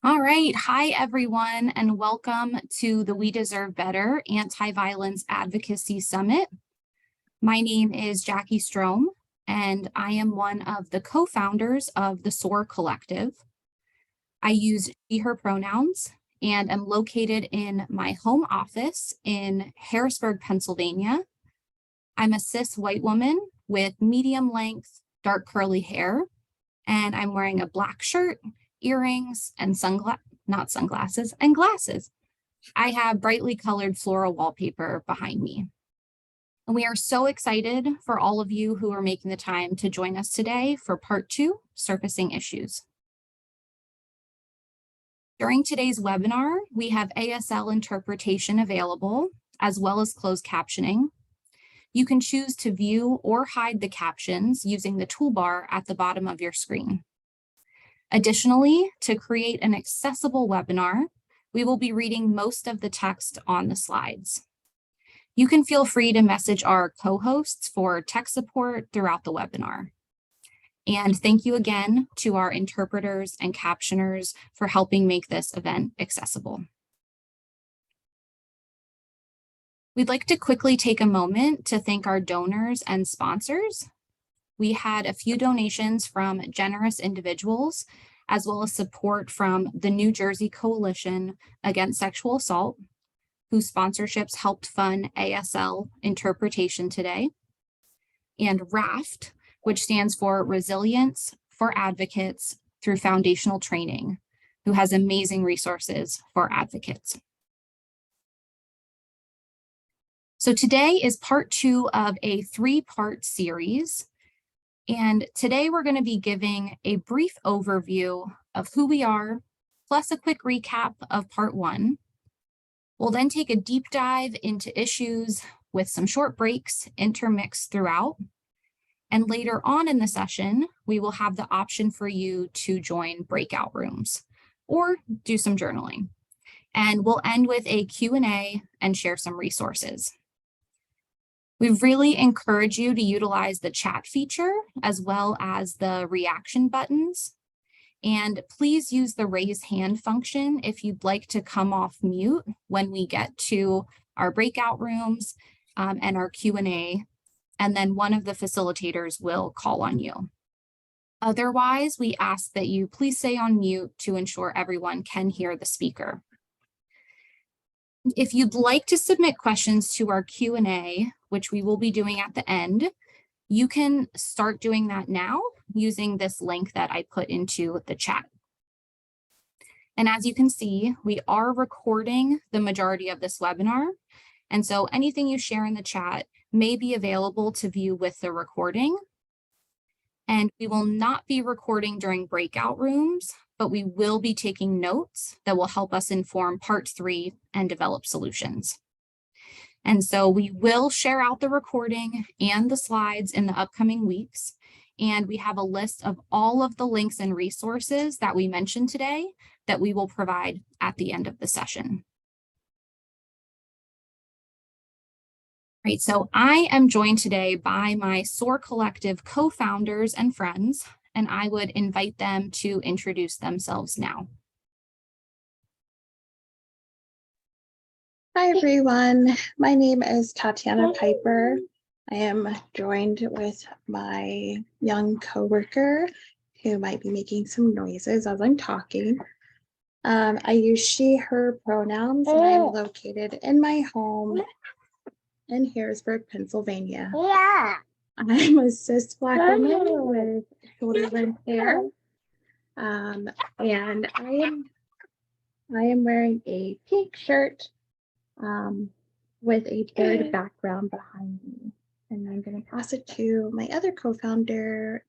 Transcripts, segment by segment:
All right. Hi, everyone, and welcome to the We Deserve Better Anti-Violence Advocacy Summit. My name is Jackie Strom, and I am one of the co-founders of the SOAR Collective. I use she, her pronouns, and am located in my home office in Harrisburg, Pennsylvania. I'm a cis white woman with medium length, dark curly hair, and I'm wearing a black shirt, earrings, and glasses. I have brightly colored floral wallpaper behind me. And we are so excited for all of you who are making the time to join us today for part 2, Surfacing Issues. During today's webinar, we have ASL interpretation available, as well as closed captioning. You can choose to view or hide the captions using the toolbar at the bottom of your screen. Additionally, to create an accessible webinar, we will be reading most of the text on the slides. You can feel free to message our co-hosts for tech support throughout the webinar. And thank you again to our interpreters and captioners for helping make this event accessible. We'd like to quickly take a moment to thank our donors and sponsors. We had a few donations from generous individuals, as well as support from the New Jersey Coalition Against Sexual Assault, whose sponsorships helped fund ASL interpretation today, and RAFT, which stands for Resilience for Advocates through Foundational Training, who has amazing resources for advocates. So today is part 2 of a 3-part series. And today we're going to be giving a brief overview of who we are, plus a quick recap of part 1. We'll then take a deep dive into issues with some short breaks intermixed throughout. And later on in the session, we will have the option for you to join breakout rooms or do some journaling. And we'll end with a Q&A and share some resources. We really encourage you to utilize the chat feature as well as the reaction buttons. And please use the raise hand function if you'd like to come off mute when we get to our breakout rooms and our Q&A, and then one of the facilitators will call on you. Otherwise, we ask that you please stay on mute to ensure everyone can hear the speaker. If you'd like to submit questions to our Q&A, which we will be doing at the end, you can start doing that now using this link that I put into the chat. And as you can see, we are recording the majority of this webinar. And so anything you share in the chat may be available to view with the recording. And we will not be recording during breakout rooms, but we will be taking notes that will help us inform part 3 and develop solutions. And so we will share out the recording and the slides in the upcoming weeks. And we have a list of all of the links and resources that we mentioned today that we will provide at the end of the session. Right, so I am joined today by my SOAR Collective co-founders and friends, and I would invite them to introduce themselves now. Hi, everyone. My name is Tatiana Piper. I am joined with my young coworker who might be making some noises as I'm talking. I use she, her pronouns, and I'm located in my home in Harrisburg, Pennsylvania. I'm a cis Black woman with shoulder length hair. And I am wearing a pink shirt with a bird background behind me. And I'm going to pass it to my other co-founder.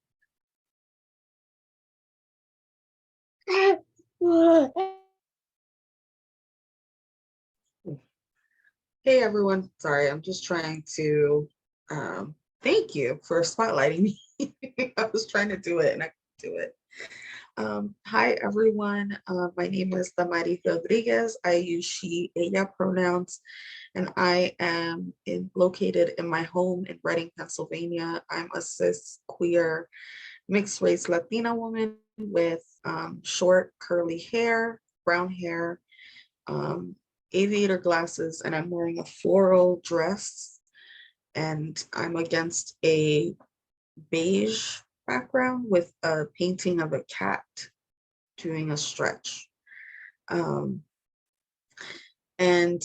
Hey everyone, sorry, I'm just trying to thank you for spotlighting me. I was trying to do it and I couldn't do it. Hi everyone, my name is Damaris Rodriguez. I use she, ella pronouns, and I am located in my home in Reading, Pennsylvania. I'm a cis, queer, mixed race Latina woman with short curly hair, brown hair, um, aviator glasses, and I'm wearing a floral dress, and I'm against a beige background with a painting of a cat doing a stretch. Um, and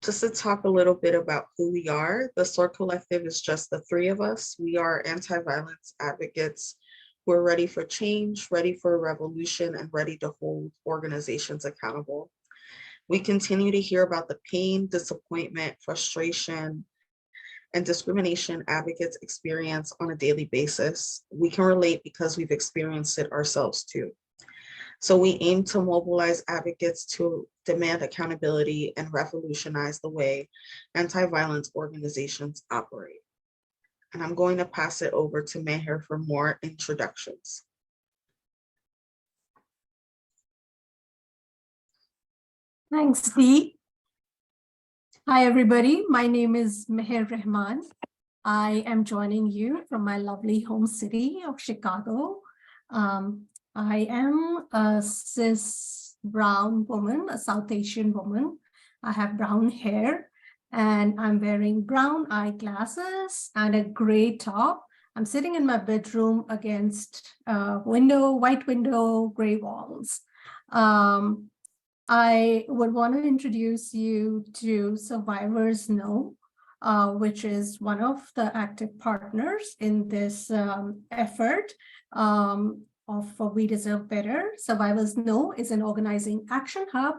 just to talk a little bit about who we are, the SOAR Collective is just the three of us. We are anti-violence advocates. We're ready for change, ready for a revolution, and ready to hold organizations accountable. We continue to hear about the pain, disappointment, frustration, and discrimination advocates experience on a daily basis. We can relate because we've experienced it ourselves too. So we aim to mobilize advocates to demand accountability and revolutionize the way anti-violence organizations operate. And I'm going to pass it over to Meher for more introductions. Thanks, Dee. Hi, everybody. My name is Meher Rahman. I am joining you from my lovely home city of Chicago. I am a cis brown woman, a South Asian woman. I have brown hair and I'm wearing brown eyeglasses and a gray top. I'm sitting in my bedroom against white window, gray walls. I would want to introduce you to Survivors Know, which is one of the active partners in this effort of We Deserve Better. Survivors Know is an organizing action hub.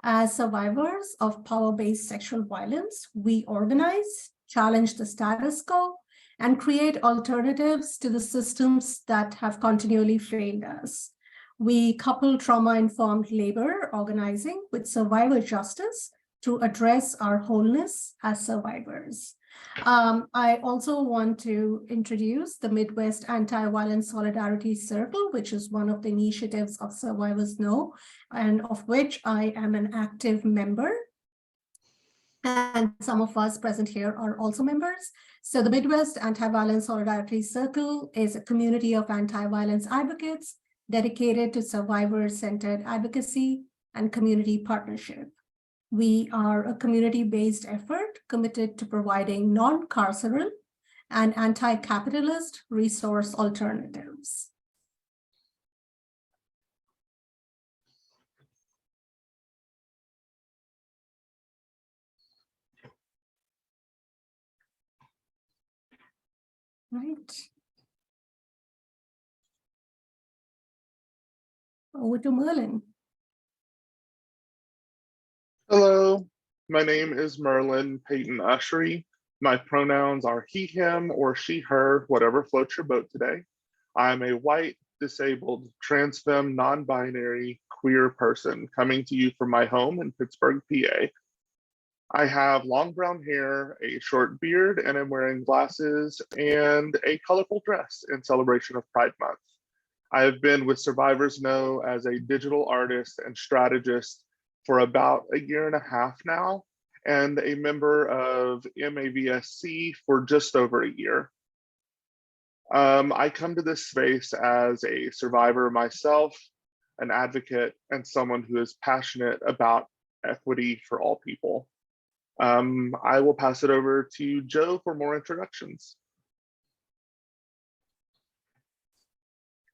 As survivors of power-based sexual violence, we organize, challenge the status quo, and create alternatives to the systems that have continually failed us. We couple trauma-informed labor organizing with survivor justice to address our wholeness as survivors. I also want to introduce the Midwest Anti-Violence Solidarity Circle, which is one of the initiatives of Survivors Know, and of which I am an active member. And some of us present here are also members. So the Midwest Anti-Violence Solidarity Circle is a community of anti-violence advocates dedicated to survivor-centered advocacy and community partnership. We are a community-based effort committed to providing non-carceral and anti-capitalist resource alternatives. Right. Over to Merlin. Hello, my name is Merlin Peyton Ushery. My pronouns are he, him, or she, her, whatever floats your boat today. I'm a white, disabled, trans femme, non-binary, queer person coming to you from my home in Pittsburgh, PA. I have long brown hair, a short beard, and I'm wearing glasses and a colorful dress in celebration of Pride Month. I have been with Survivors Know as a digital artist and strategist for about a year and a half now, and a member of MAVSC for just over a year. I come to this space as a survivor myself, an advocate, and someone who is passionate about equity for all people. I will pass it over to Joe for more introductions.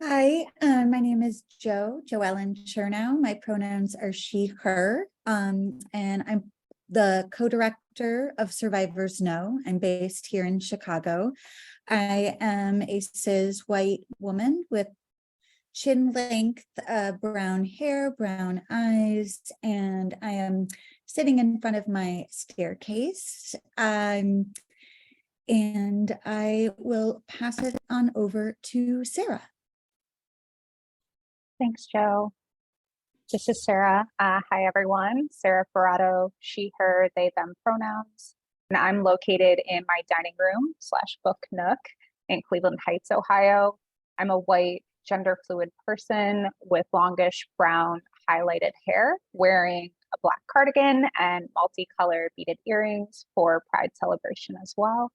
Hi, my name is Joellen Chernow. My pronouns are she, her, and I'm the co-director of Survivors Know. I'm based here in Chicago. I am a cis white woman with chin length, brown hair, brown eyes, and I am sitting in front of my staircase. And I will pass it on over to Sarah. Thanks, Joe. This is Sarah. Hi, everyone. Sarah Ferrato, she, her, they, them pronouns. And I'm located in my dining room / book nook in Cleveland Heights, Ohio. I'm a white, gender fluid person with longish brown highlighted hair, wearing a black cardigan and multicolored beaded earrings for Pride celebration as well.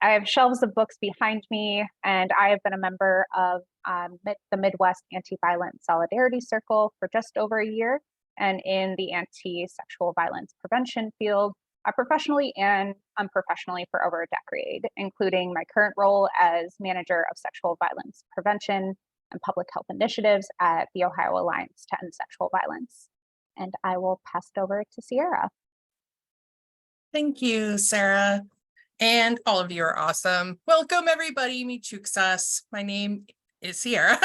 I have shelves of books behind me, and I have been a member of the Midwest Anti-Violence Solidarity Circle for just over a year, and in the anti-sexual violence prevention field, professionally and unprofessionally for over a decade, including my current role as manager of sexual violence prevention and public health initiatives at the Ohio Alliance to End Sexual Violence. And I will pass it over to Sierra. Thank you, Sarah. And all of you are awesome. Welcome, everybody. Michuksas. My name is Sierra,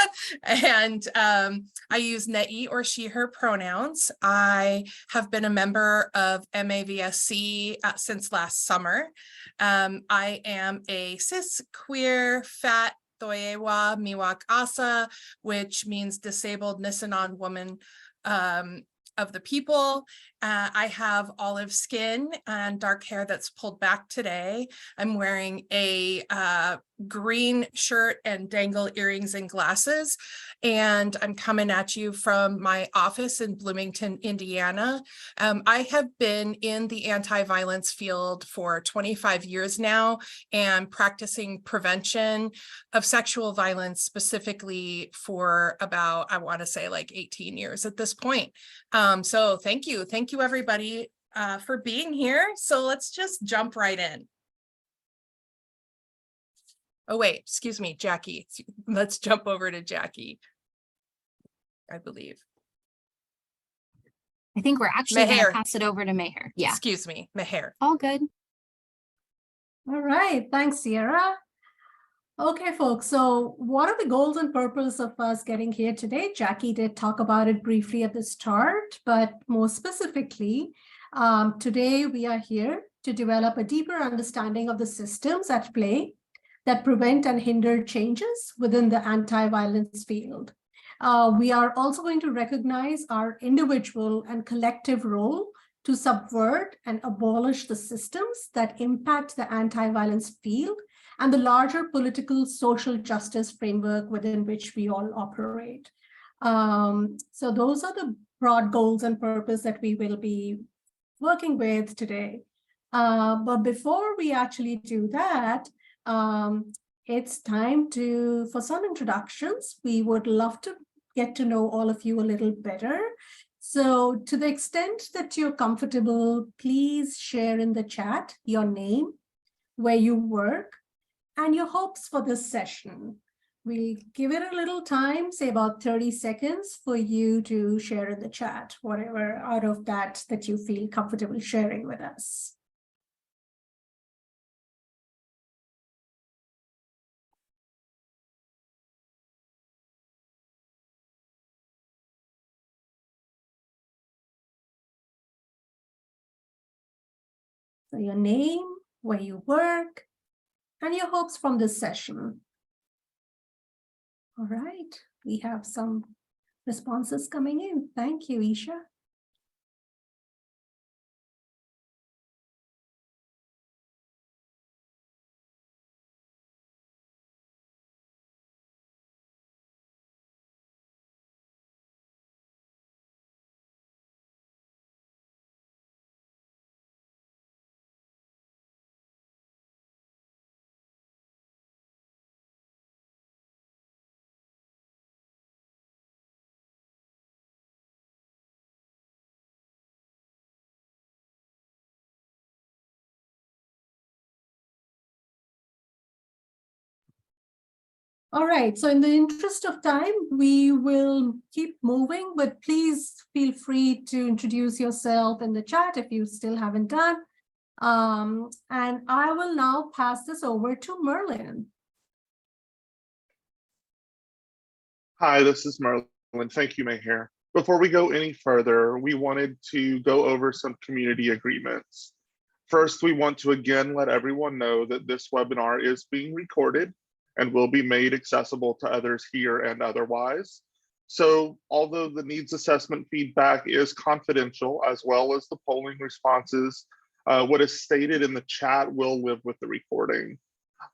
and I use NEI or she, her pronouns. I have been a member of MAVSC since last summer. I am a cis, queer, fat, Toyewa, Miwak Asa, which means disabled Nisenan woman of the people. I have olive skin and dark hair that's pulled back today. I'm wearing a green shirt and dangle earrings and glasses. And I'm coming at you from my office in Bloomington, Indiana. I have been in the anti-violence field for 25 years now and practicing prevention of sexual violence specifically for about, I want to say like 18 years at this point. So thank you. Thank you, everybody, for being here. So let's just jump right in. Oh, wait, excuse me, Jackie. Let's jump over to Jackie, I believe. I think we're actually going to Meher. pass it over to Meher. Yeah, Excuse me, Meher. all good. All right, thanks, Sierra. Okay, folks, so what are the goals and purpose of us getting here today? Jackie did talk about it briefly at the start, but more specifically, today we are here to develop a deeper understanding of the systems at play that prevent and hinder changes within the anti-violence field. We are also going to recognize our individual and collective role to subvert and abolish the systems that impact the anti-violence field and the larger political social justice framework within which we all operate. So those are the broad goals and purpose that we will be working with today. But before we actually do that, it's time for some introductions. We would love to get to know all of you a little better. So to the extent that you're comfortable, please share in the chat your name, where you work, and your hopes for this session. We'll give it a little time, say about 30 seconds, for you to share in the chat, whatever out of that you feel comfortable sharing with us. So your name, where you work, and your hopes from this session. All right, we have some responses coming in. Thank you, Isha. All right, so in the interest of time, we will keep moving, but please feel free to introduce yourself in the chat if you still haven't done. And I will now pass this over to Merlin. Hi, this is Merlin. Thank you, Meher. Before we go any further, we wanted to go over some community agreements. First, we want to again let everyone know that this webinar is being recorded and will be made accessible to others here and otherwise. So although the needs assessment feedback is confidential, as well as the polling responses, what is stated in the chat will live with the recording.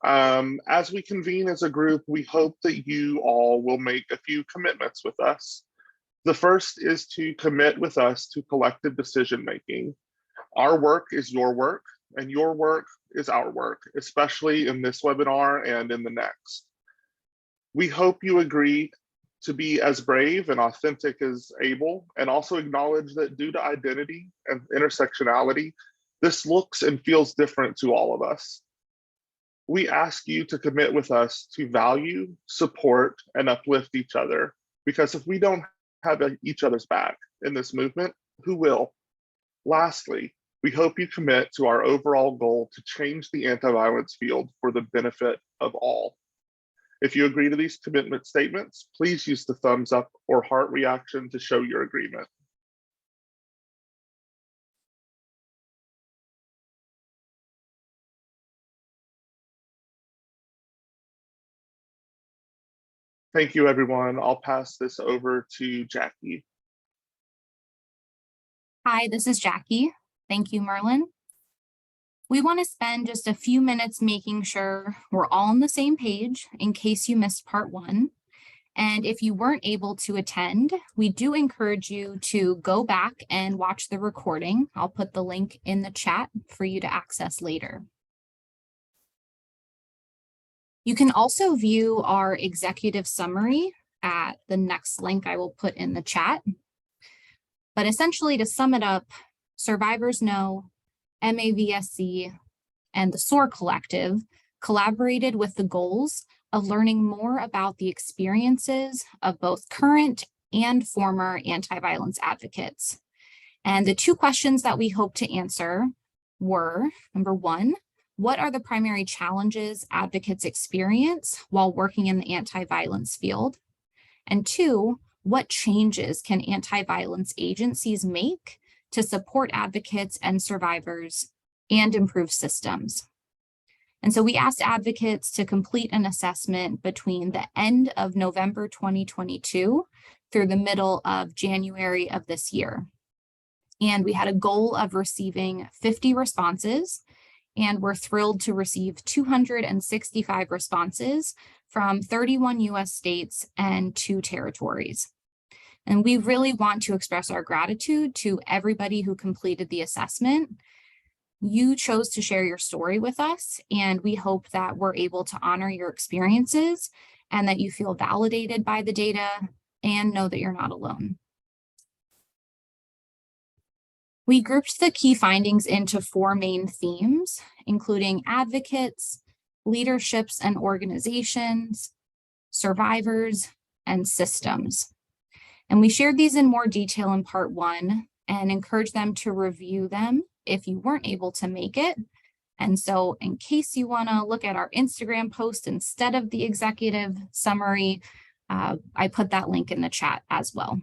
As we convene as a group, we hope that you all will make a few commitments with us. The first is to commit with us to collective decision-making. Our work is your work, and your work is our work, especially in this webinar and in the next. We hope you agree to be as brave and authentic as able, and also acknowledge that due to identity and intersectionality, this looks and feels different to all of us. We ask you to commit with us to value, support, and uplift each other, because if we don't have each other's back in this movement, who will? Lastly, we hope you commit to our overall goal to change the anti-violence field for the benefit of all. If you agree to these commitment statements, please use the thumbs up or heart reaction to show your agreement. Thank you, everyone. I'll pass this over to Jackie. Hi, this is Jackie. Thank you, Merlin. We want to spend just a few minutes making sure we're all on the same page in case you missed part one. And if you weren't able to attend, we do encourage you to go back and watch the recording. I'll put the link in the chat for you to access later. You can also view our executive summary at the next link I will put in the chat. But essentially, to sum it up, Survivors Know, MAVSC, and the SOAR Collective collaborated with the goals of learning more about the experiences of both current and former anti-violence advocates. And the two questions that we hope to answer were, number one, what are the primary challenges advocates experience while working in the anti-violence field? And two, what changes can anti-violence agencies make to support advocates and survivors and improve systems? And so we asked advocates to complete an assessment between the end of November 2022 through the middle of January of this year. And we had a goal of receiving 50 responses, and we're thrilled to receive 265 responses from 31 US states and 2 territories. And we really want to express our gratitude to everybody who completed the assessment. You chose to share your story with us, and we hope that we're able to honor your experiences and that you feel validated by the data and know that you're not alone. We grouped the key findings into 4 main themes, including advocates, leaderships and organizations, survivors, and systems. And we shared these in more detail in part 1 and encourage them to review them if you weren't able to make it. And so in case you want to look at our Instagram post instead of the executive summary, I put that link in the chat as well.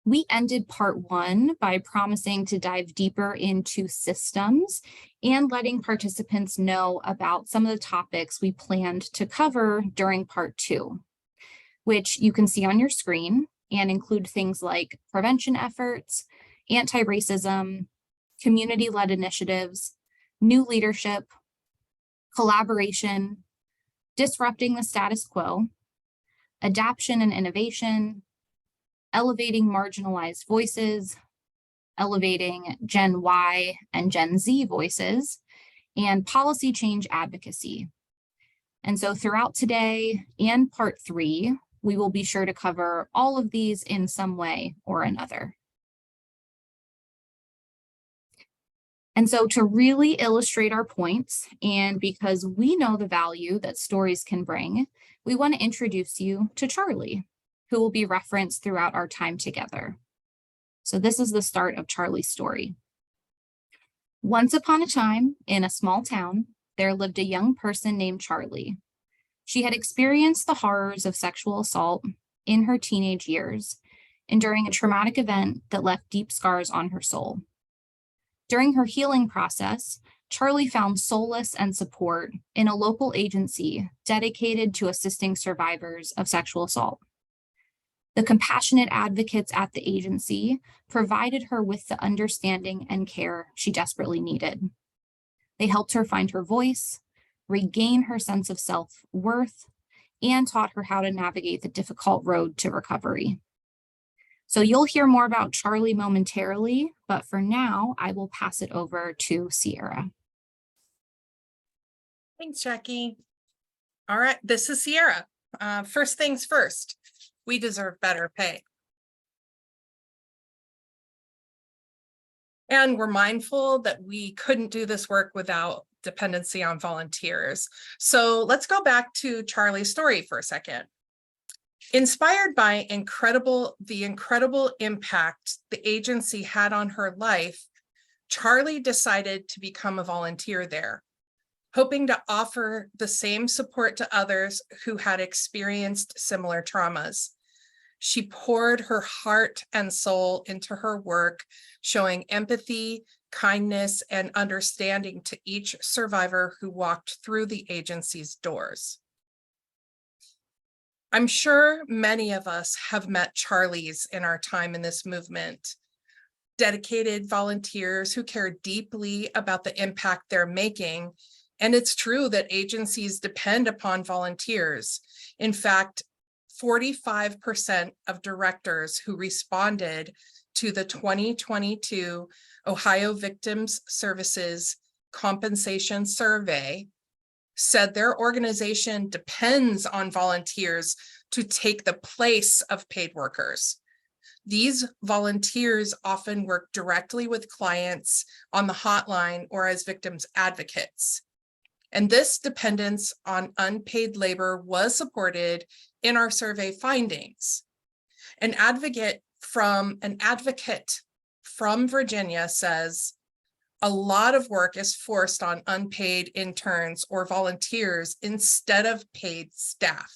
We ended part 1 by promising to dive deeper into systems and letting participants know about some of the topics we planned to cover during part 2, which you can see on your screen and include things like prevention efforts, anti-racism, community-led initiatives, new leadership, collaboration, disrupting the status quo, adaptation and innovation, elevating marginalized voices, elevating Gen Y and Gen Z voices, and policy change advocacy. And so throughout today and part 3, we will be sure to cover all of these in some way or another. And so to really illustrate our points, and because we know the value that stories can bring, we want to introduce you to Charlie, who will be referenced throughout our time together. So this is the start of Charlie's story. Once upon a time, in a small town, there lived a young person named Charlie. She had experienced the horrors of sexual assault in her teenage years, enduring a traumatic event that left deep scars on her soul. During her healing process, Charlie found solace and support in a local agency dedicated to assisting survivors of sexual assault. The compassionate advocates at the agency provided her with the understanding and care she desperately needed. They helped her find her voice, regain her sense of self-worth, and taught her how to navigate the difficult road to recovery. So you'll hear more about Charlie momentarily, but for now, I will pass it over to Sierra. Thanks, Jackie. All right, this is Sierra. First things first, we deserve better pay. And we're mindful that we couldn't do this work without dependency on volunteers. So let's go back to Charlie's story for a second. Inspired by the incredible impact the agency had on her life, Charlie decided to become a volunteer there, hoping to offer the same support to others who had experienced similar traumas. She poured her heart and soul into her work, showing empathy, kindness, and understanding to each survivor who walked through the agency's doors. I'm sure many of us have met Charlies in our time in this movement, dedicated volunteers who care deeply about the impact they're making. And it's true that agencies depend upon volunteers. In fact, 45% of directors who responded to the 2022 Ohio Victims Services Compensation Survey said their organization depends on volunteers to take the place of paid workers. These volunteers often work directly with clients on the hotline or as victims advocates. And this dependence on unpaid labor was supported in our survey findings. An advocate from Virginia says, a lot of work is forced on unpaid interns or volunteers instead of paid staff.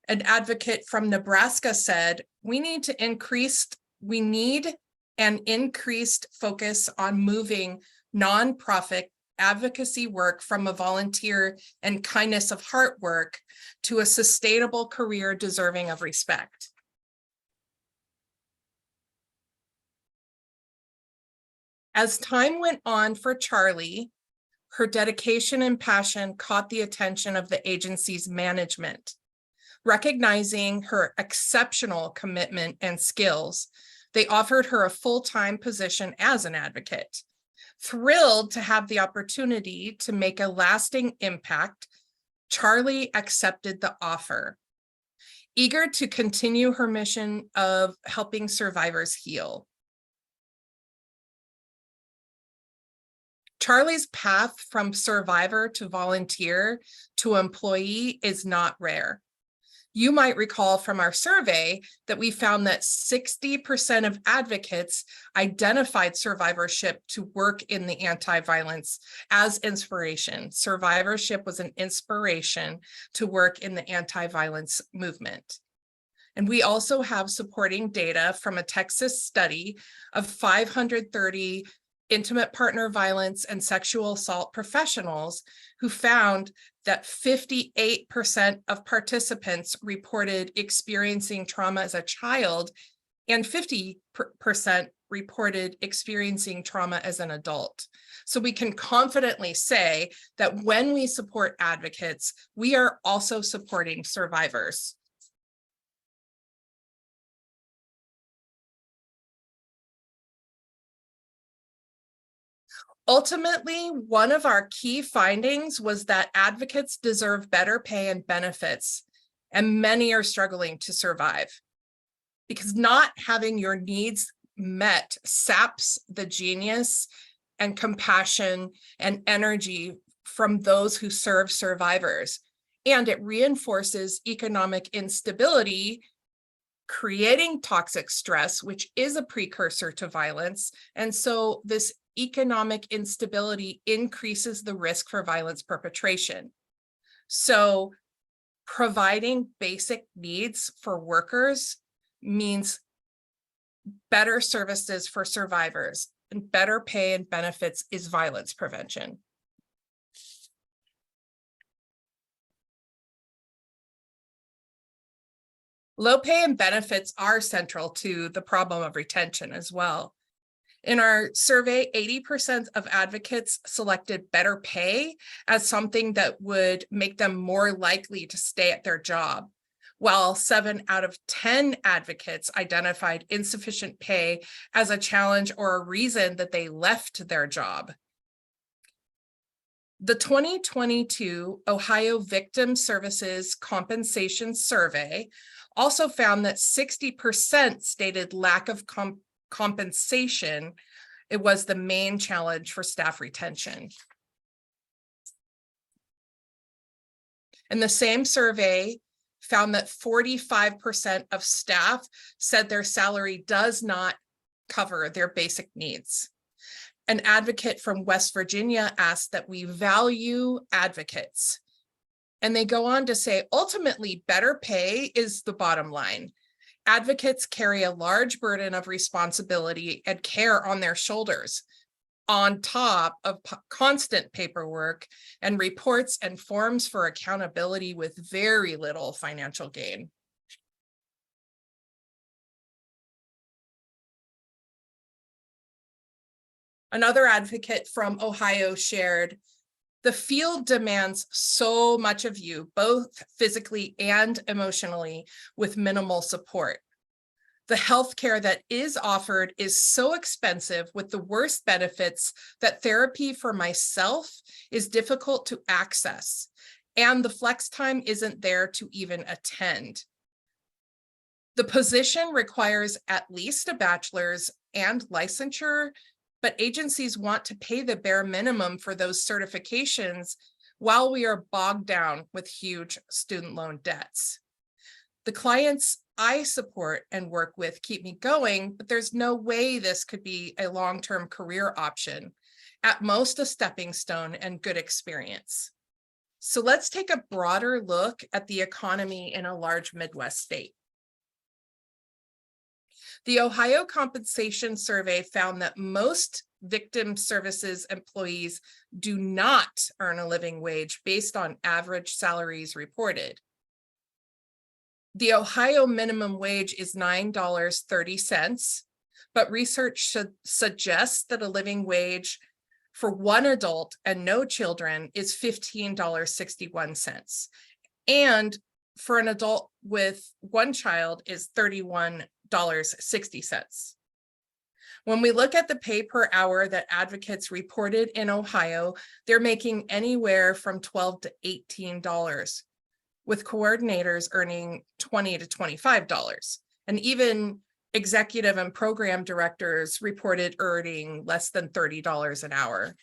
An advocate from Nebraska said, we need an increased focus on moving nonprofit advocacy work from a volunteer and kindness of heart work to a sustainable career deserving of respect. As time went on for Charlie, her dedication and passion caught the attention of the agency's management. Recognizing her exceptional commitment and skills, they offered her a full-time position as an advocate. Thrilled to have the opportunity to make a lasting impact, Charlie accepted the offer, eager to continue her mission of helping survivors heal. Charlie's path from survivor to volunteer to employee is not rare. You might recall from our survey that we found that 60% of advocates identified survivorship to work in the anti-violence as inspiration. Survivorship was an inspiration to work in the anti-violence movement. And we also have supporting data from a Texas study of 530 intimate partner violence and sexual assault professionals who found that 58% of participants reported experiencing trauma as a child and 50% reported experiencing trauma as an adult. So we can confidently say that when we support advocates, we are also supporting survivors. Ultimately, one of our key findings was that advocates deserve better pay and benefits, and many are struggling to survive. Because not having your needs met saps the genius and compassion and energy from those who serve survivors, and it reinforces economic instability, creating toxic stress, which is a precursor to violence. And so this economic instability increases the risk for violence perpetration. So providing basic needs for workers means better services for survivors, and better pay and benefits is violence prevention. Low pay and benefits are central to the problem of retention as well. In our survey, 80% of advocates selected better pay as something that would make them more likely to stay at their job, while 7 out of 10 advocates identified insufficient pay as a challenge or a reason that they left their job. The 2022 Ohio Victim Services Compensation Survey also found that 60% stated lack of compensation. It was the main challenge for staff retention. And the same survey found that 45% of staff said their salary does not cover their basic needs. An advocate from West Virginia asked that we value advocates. And they go on to say, ultimately, better pay is the bottom line. Advocates carry a large burden of responsibility and care on their shoulders, on top of constant paperwork and reports and forms for accountability with very little financial gain. Another advocate from Ohio shared, the field demands so much of you, both physically and emotionally, with minimal support. The healthcare that is offered is so expensive with the worst benefits that therapy for myself is difficult to access, and the flex time isn't there to even attend. The position requires at least a bachelor's and licensure, but agencies want to pay the bare minimum for those certifications while we are bogged down with huge student loan debts. The clients I support and work with keep me going, but there's no way this could be a long-term career option. At most, a stepping stone and good experience. So let's take a broader look at the economy in a large Midwest state. The Ohio Compensation Survey found that most victim services employees do not earn a living wage based on average salaries reported. The Ohio minimum wage is $9.30, but research suggests that a living wage for one adult and no children is $15.61. And for an adult with one child is $31.60. When we look at the pay per hour that advocates reported in Ohio, they're making anywhere from $12 to $18, with coordinators earning $20 to $25. And even executive and program directors reported earning less than $30 an hour.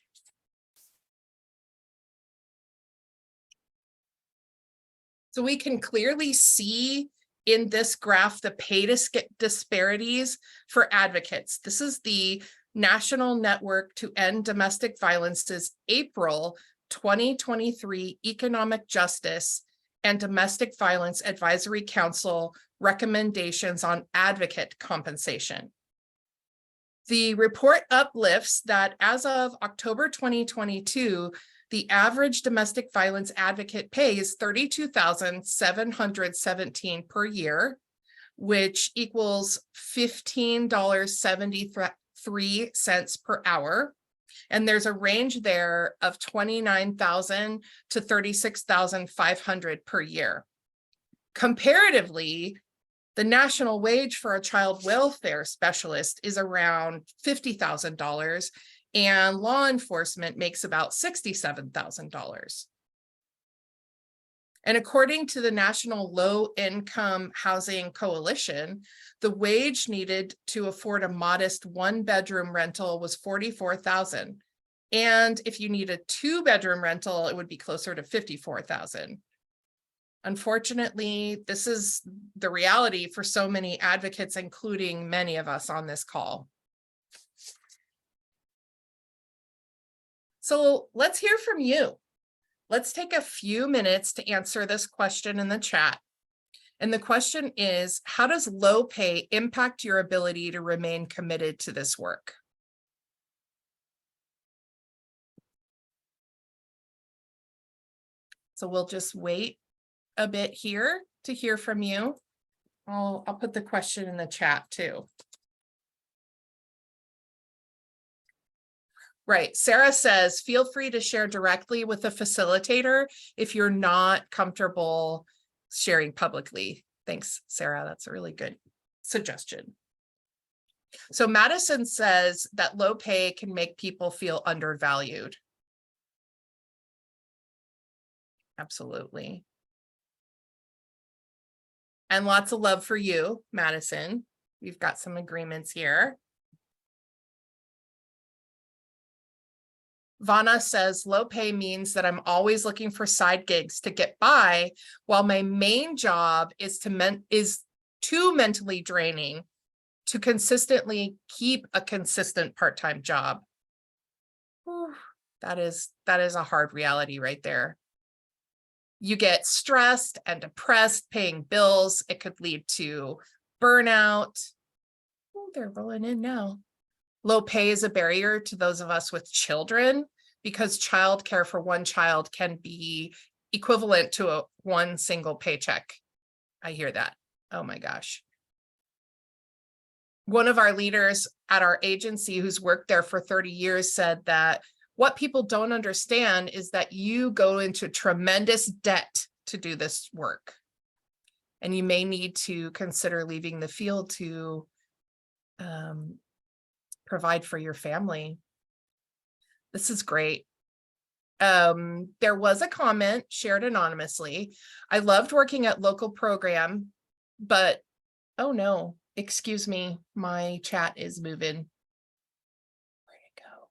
So we can clearly see in this graph the pay disparities for advocates. This is the National Network to End Domestic Violence's April 2023 Economic Justice and Domestic Violence Advisory Council recommendations on advocate compensation. The report uplifts that as of October 2022, the average domestic violence advocate pay is $32,717 per year, which equals $15.73 per hour. And there's a range there of $29,000 to $36,500 per year. Comparatively, the national wage for a child welfare specialist is around $50,000, and law enforcement makes about $67,000. And according to the National Low Income Housing Coalition, the wage needed to afford a modest one-bedroom rental was $44,000. And if you need a two-bedroom rental, it would be closer to $54,000. Unfortunately, this is the reality for so many advocates, including many of us on this call. So let's hear from you. Let's take a few minutes to answer this question in the chat. And the question is, how does low pay impact your ability to remain committed to this work? So we'll just wait a bit here to hear from you. I'll put the question in the chat too. Right, Sarah says, feel free to share directly with the facilitator if you're not comfortable sharing publicly. Thanks, Sarah, that's a really good suggestion. So Madison says that low pay can make people feel undervalued. Absolutely. And lots of love for you, Madison. We've got some agreements here. Vana says low pay means that I'm always looking for side gigs to get by, while my main job is too mentally draining to consistently keep a consistent part-time job. Whew, that is a hard reality right there. You get stressed and depressed paying bills. It could lead to burnout. Oh, they're rolling in now. Low pay is a barrier to those of us with children because childcare for one child can be equivalent to one single paycheck. I hear that. Oh my gosh. One of our leaders at our agency who's worked there for 30 years said that what people don't understand is that you go into tremendous debt to do this work. And you may need to consider leaving the field to provide for your family. This is great. There was a comment shared anonymously. I loved working at local program, but oh no, excuse me, my chat is moving. Where'd it go?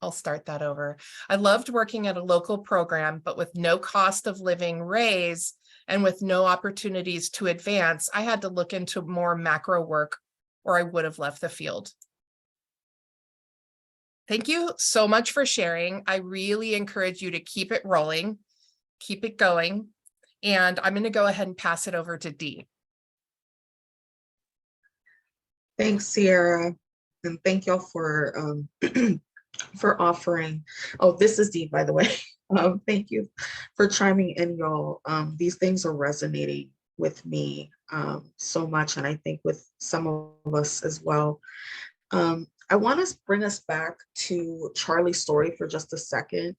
I'll start that over. I loved working at a local program, but with no cost of living raise and with no opportunities to advance, I had to look into more macro work or I would have left the field. Thank you so much for sharing. I really encourage you to keep it rolling, keep it going. And I'm going to go ahead and pass it over to Dee. Thanks, Sierra. And thank y'all for for offering. Oh, this is Dee, by the way. Thank you for chiming in, y'all. These things are resonating with me so much, and I think with some of us as well. I want to bring us back to Charlie's story for just a second,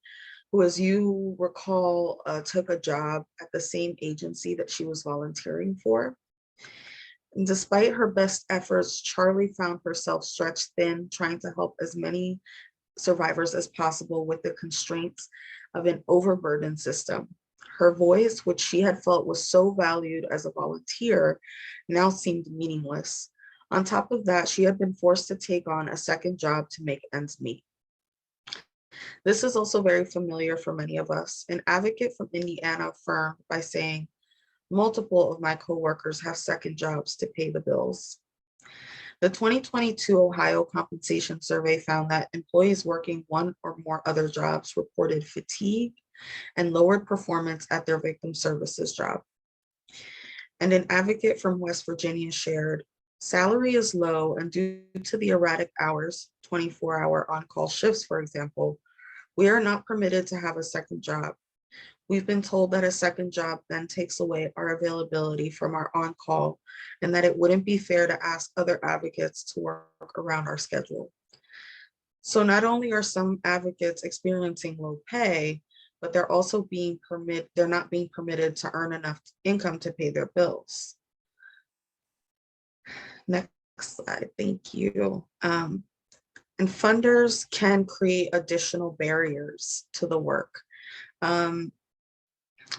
who, as you recall, took a job at the same agency that she was volunteering for. And despite her best efforts, Charlie found herself stretched thin, trying to help as many survivors as possible with the constraints of an overburdened system. Her voice, which she had felt was so valued as a volunteer, now seemed meaningless. On top of that, she had been forced to take on a second job to make ends meet. This is also very familiar for many of us. An advocate from Indiana affirmed by saying, multiple of my coworkers have second jobs to pay the bills. The 2022 Ohio Compensation Survey found that employees working one or more other jobs reported fatigue and lowered performance at their victim services job. And an advocate from West Virginia shared, salary is low, and due to the erratic hours, 24-hour on-call shifts, for example, we are not permitted to have a second job. We've been told that a second job then takes away our availability from our on-call and that it wouldn't be fair to ask other advocates to work around our schedule. So not only are some advocates experiencing low pay, but they're also not being permitted to earn enough income to pay their bills. Next slide, thank you. And funders can create additional barriers to the work.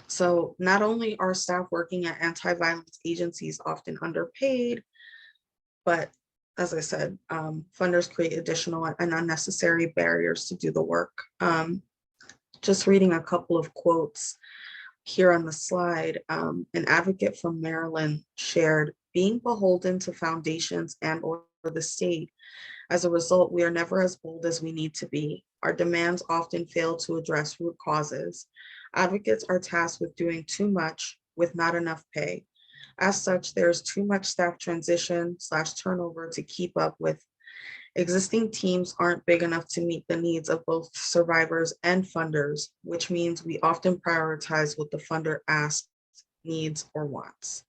So not only are staff working at anti-violence agencies often underpaid, but as I said, funders create additional and unnecessary barriers to do the work. Just reading a couple of quotes here on the slide, an advocate from Maryland shared, being beholden to foundations and or the state. As a result, we are never as bold as we need to be. Our demands often fail to address root causes. Advocates are tasked with doing too much with not enough pay. As such, there's too much staff transition / turnover to keep up with, Existing teams aren't big enough to meet the needs of both survivors and funders, which means we often prioritize what the funder asks, needs, or wants.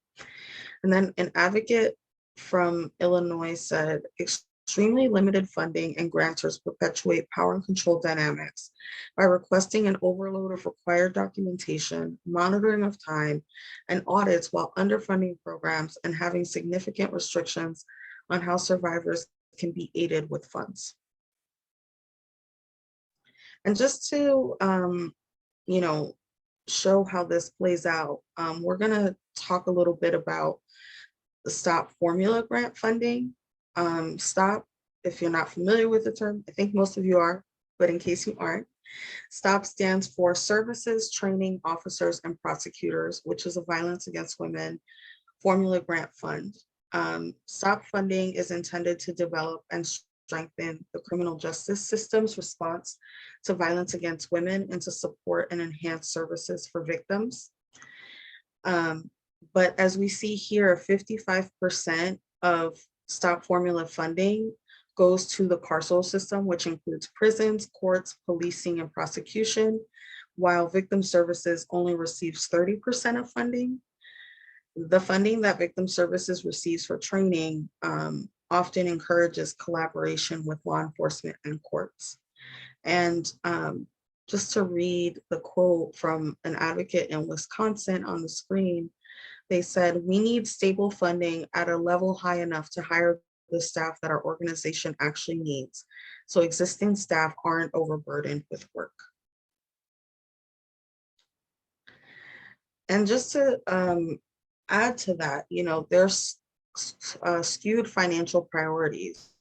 And then an advocate from Illinois said, extremely limited funding and grantors perpetuate power and control dynamics by requesting an overload of required documentation, monitoring of time, and audits while underfunding programs and having significant restrictions on how survivors can be aided with funds. And just to, show how this plays out, we're gonna talk a little bit about the STOP formula grant funding. STOP, if you're not familiar with the term, I think most of you are, but in case you aren't, STOP stands for Services, Training, Officers, and Prosecutors, which is a Violence Against Women formula grant fund. STOP funding is intended to develop and strengthen the criminal justice system's response to violence against women and to support and enhance services for victims. But as we see here, 55% of STOP formula funding goes to the carceral system, which includes prisons, courts, policing, and prosecution, while victim services only receives 30% of funding. The funding that victim services receives for training often encourages collaboration with law enforcement and courts. And just to read the quote from an advocate in Wisconsin on the screen, they said, "We need stable funding at a level high enough to hire the staff that our organization actually needs, so existing staff aren't overburdened with work." And just to add to that, there's skewed financial priorities.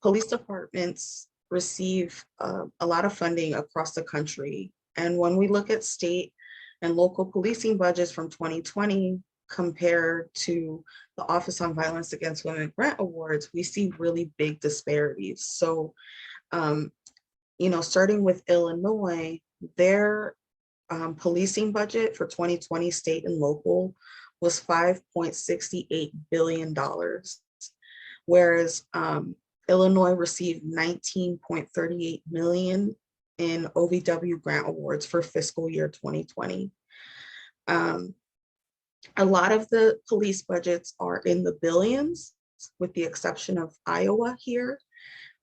Police departments receive a lot of funding across the country. And when we look at state and local policing budgets from 2020 compared to the Office on Violence Against Women grant awards, we see really big disparities. So, starting with Illinois, their policing budget for 2020 state and local was $5.68 billion, whereas Illinois received $19.38 million in OVW grant awards for fiscal year 2020. A lot of the police budgets are in the billions, with the exception of Iowa here.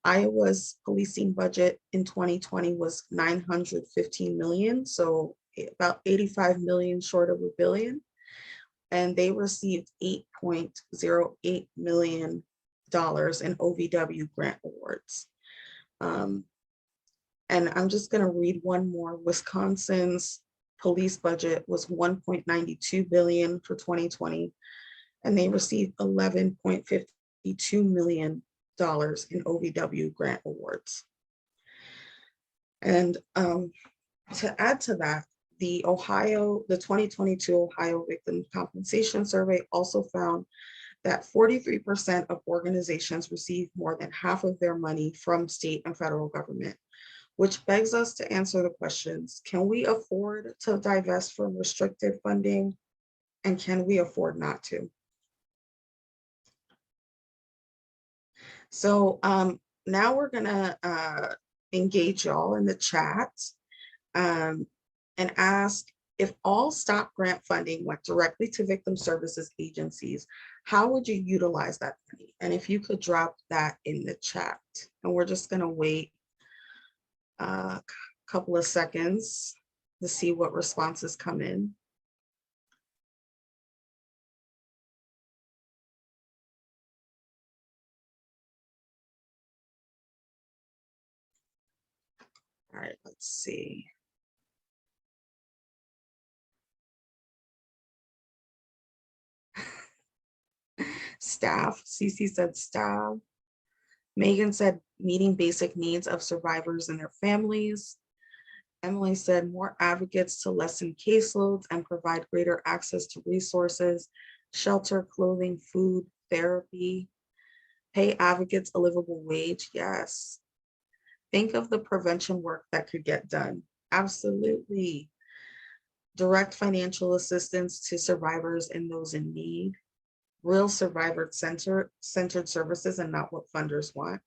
Iowa's policing budget in 2020 was $915 million, so about 85 million short of $1 billion. And they received $8.08 million in OVW grant awards. And I'm just going to read one more. Wisconsin's police budget was $1.92 billion for 2020, and they received $11.52 million in OVW grant awards. And to add to that, the 2022 Ohio Victim Compensation Survey also found that 43% of organizations receive more than half of their money from state and federal government, which begs us to answer the questions: can we afford to divest from restricted funding, and can we afford not to? So now we're gonna engage y'all in the chat and ask, if all STOP grant funding went directly to victim services agencies, how would you utilize that money? And if you could drop that in the chat. And we're just gonna wait a couple of seconds to see what responses come in. All right, let's see. Staff, Cece said staff. Megan said meeting basic needs of survivors and their families. Emily said more advocates to lessen caseloads and provide greater access to resources, shelter, clothing, food, therapy. Pay advocates a livable wage, yes. Think of the prevention work that could get done. Absolutely. Direct financial assistance to survivors and those in need. real centered services and not what funders want.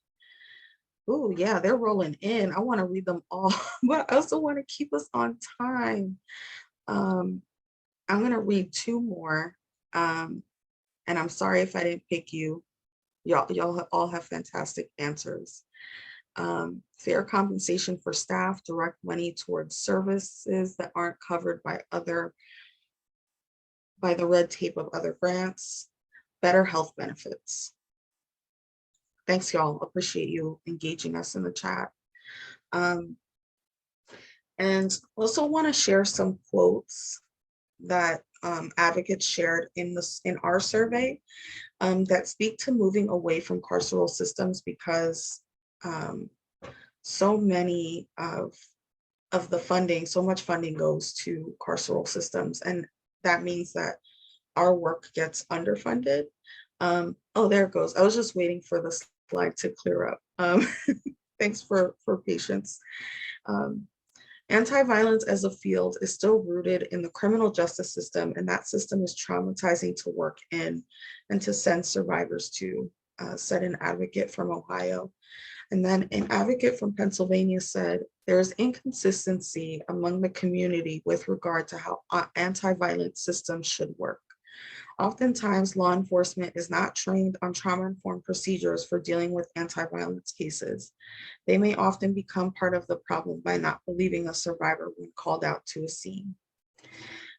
Oh yeah, they're rolling in. I want to read them all, but I also want to keep us on time. I'm going to read two more. And I'm sorry if I didn't pick you. Y'all all have fantastic answers. Fair compensation for staff, direct money towards services that aren't covered by the red tape of other grants, better health benefits. Thanks, y'all. Appreciate you engaging us in the chat. And also want to share some quotes that advocates shared in our survey that speak to moving away from carceral systems, because so many of the funding, so much funding goes to carceral systems, and that means that our work gets underfunded. Oh, there it goes. I was just waiting for the slide to clear up. Thanks for patience. Anti-violence as a field is still rooted in the criminal justice system, and that system is traumatizing to work in and to send survivors to, said an advocate from Ohio. And then an advocate from Pennsylvania said, there is inconsistency among the community with regard to how anti-violence systems should work. Oftentimes, law enforcement is not trained on trauma-informed procedures for dealing with anti-violence cases. They may often become part of the problem by not believing a survivor when called out to a scene.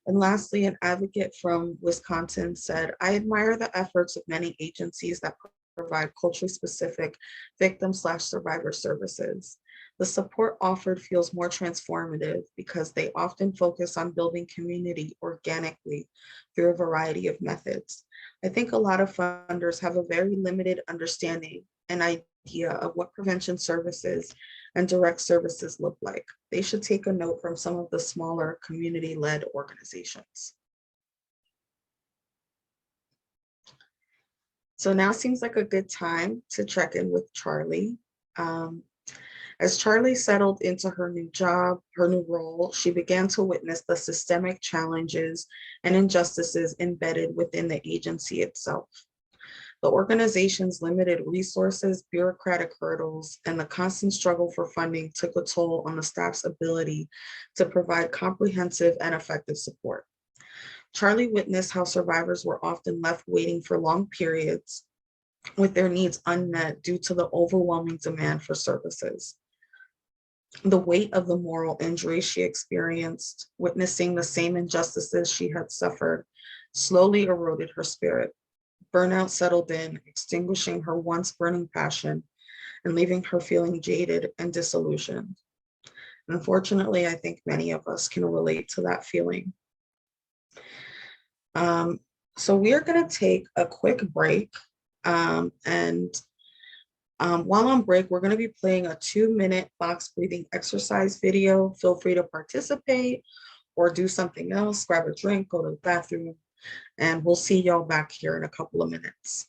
And lastly, an advocate from Wisconsin said, I admire the efforts of many agencies that provide culturally specific victim/survivor services. The support offered feels more transformative because they often focus on building community organically through a variety of methods. I think a lot of funders have a very limited understanding and idea of what prevention services and direct services look like. They should take a note from some of the smaller community-led organizations. So now seems like a good time to check in with Charlie. As Charlie settled into her new job, her new role, she began to witness the systemic challenges and injustices embedded within the agency itself. The organization's limited resources, bureaucratic hurdles, and the constant struggle for funding took a toll on the staff's ability to provide comprehensive and effective support. Charlie witnessed how survivors were often left waiting for long periods with their needs unmet due to the overwhelming demand for services. The weight of the moral injury she experienced, witnessing the same injustices she had suffered, slowly eroded her spirit. Burnout settled in, extinguishing her once burning passion and leaving her feeling jaded and disillusioned. Unfortunately, I think many of us can relate to that feeling. So we are going to take a quick break, while on break, we're going to be playing a 2-minute box breathing exercise video. Feel free to participate or do something else, grab a drink, go to the bathroom, and we'll see y'all back here in a couple of minutes.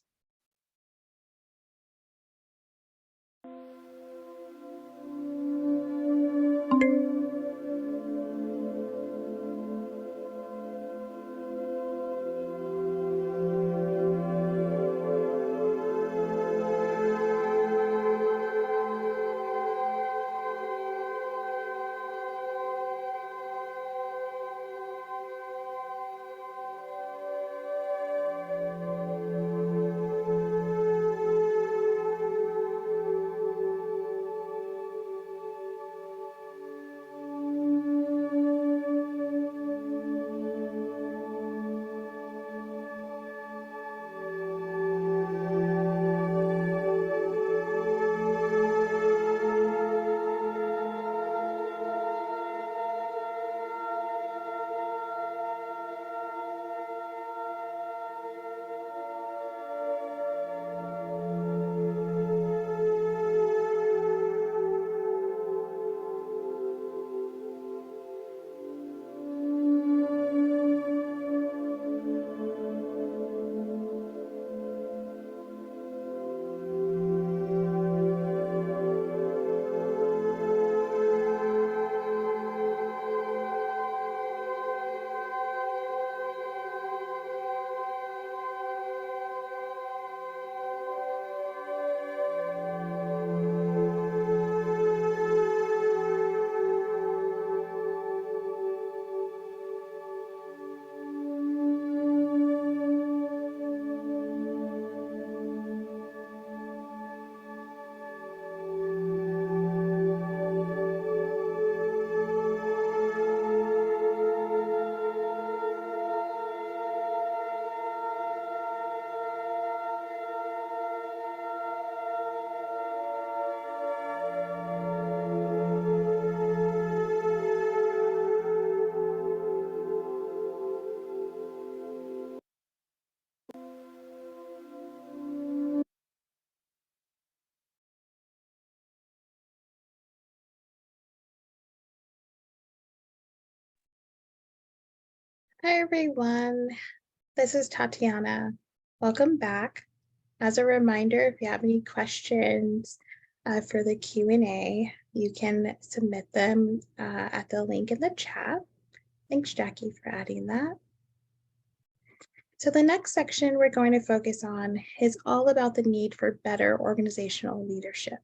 Hi, everyone. This is Tatiana. Welcome back. As a reminder, if you have any questions for the Q&A, you can submit them at the link in the chat. Thanks, Jackie, for adding that. So the next section we're going to focus on is all about the need for better organizational leadership.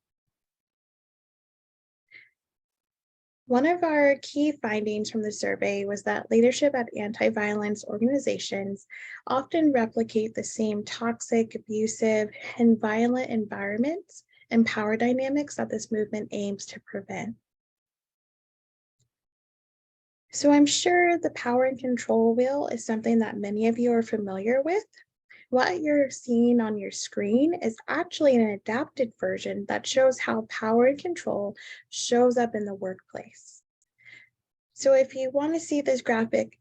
One of our key findings from the survey was that leadership at anti-violence organizations often replicate the same toxic, abusive, and violent environments and power dynamics that this movement aims to prevent. So I'm sure the power and control wheel is something that many of you are familiar with. What you're seeing on your screen is actually an adapted version that shows how power and control shows up in the workplace. So if you want to see this graphic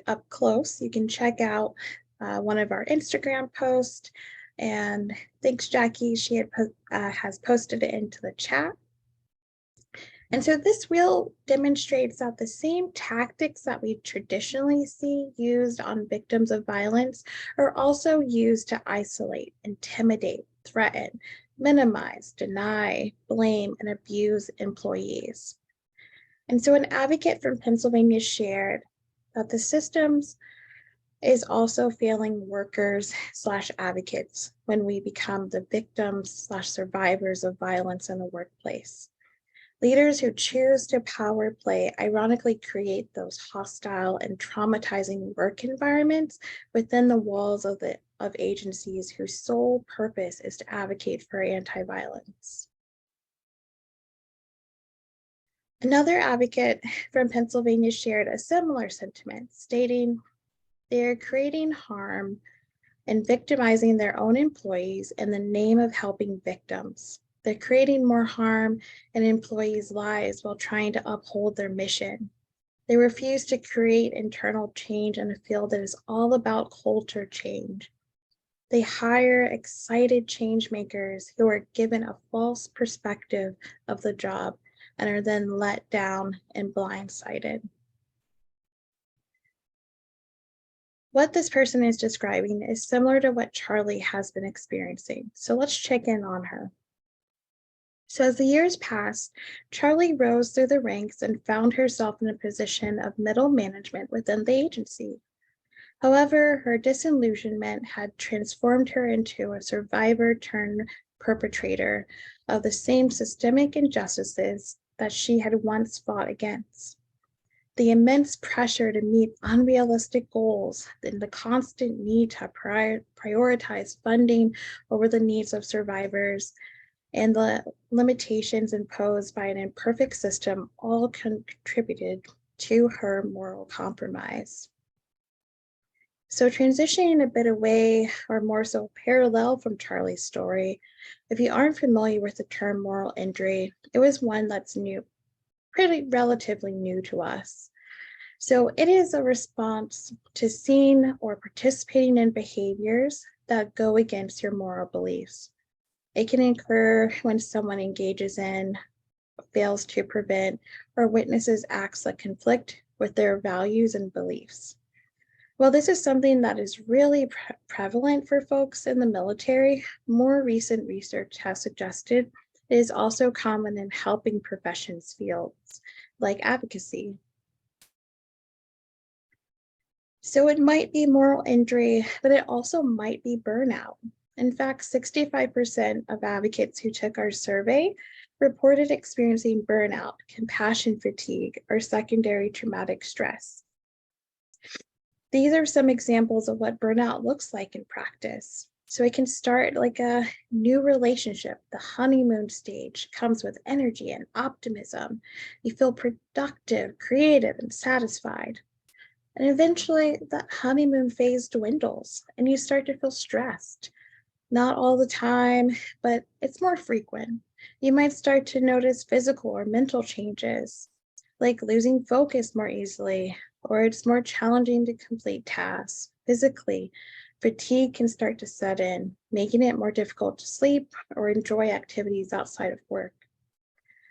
up close, you can check out one of our Instagram posts. And thanks, Jackie, she has posted it into the chat. And so this wheel demonstrates that the same tactics that we traditionally see used on victims of violence are also used to isolate, intimidate, threaten, minimize, deny, blame, and abuse employees. And so an advocate from Pennsylvania shared that the systems is also failing workers/advocates when we become the victims/survivors of violence in the workplace. Leaders who choose to power play ironically create those hostile and traumatizing work environments within the walls of agencies whose sole purpose is to advocate for anti-violence. Another advocate from Pennsylvania shared a similar sentiment, stating they're creating harm and victimizing their own employees in the name of helping victims. They're creating more harm in employees' lives while trying to uphold their mission. They refuse to create internal change in a field that is all about culture change. They hire excited change makers who are given a false perspective of the job and are then let down and blindsided. What this person is describing is similar to what Charlie has been experiencing. So let's check in on her. So as the years passed, Charlie rose through the ranks and found herself in a position of middle management within the agency. However, her disillusionment had transformed her into a survivor turned perpetrator of the same systemic injustices that she had once fought against. The immense pressure to meet unrealistic goals and the constant need to prioritize funding over the needs of survivors and the limitations imposed by an imperfect system all contributed to her moral compromise. So transitioning a bit away, or more so parallel from Charlie's story, if you aren't familiar with the term moral injury, it was one that's relatively new to us. So it is a response to seeing or participating in behaviors that go against your moral beliefs. It can occur when someone engages in, fails to prevent, or witnesses acts that conflict with their values and beliefs. While this is something that is really prevalent for folks in the military, more recent research has suggested it is also common in helping professions fields like advocacy. So it might be moral injury, but it also might be burnout. In fact, 65% of advocates who took our survey reported experiencing burnout, compassion fatigue, or secondary traumatic stress. These are some examples of what burnout looks like in practice. So it can start like a new relationship. The honeymoon stage comes with energy and optimism. You feel productive, creative, and satisfied. And eventually that honeymoon phase dwindles and you start to feel stressed. Not all the time, but it's more frequent. You might start to notice physical or mental changes, like losing focus more easily, or it's more challenging to complete tasks. Physically, fatigue can start to set in, making it more difficult to sleep or enjoy activities outside of work.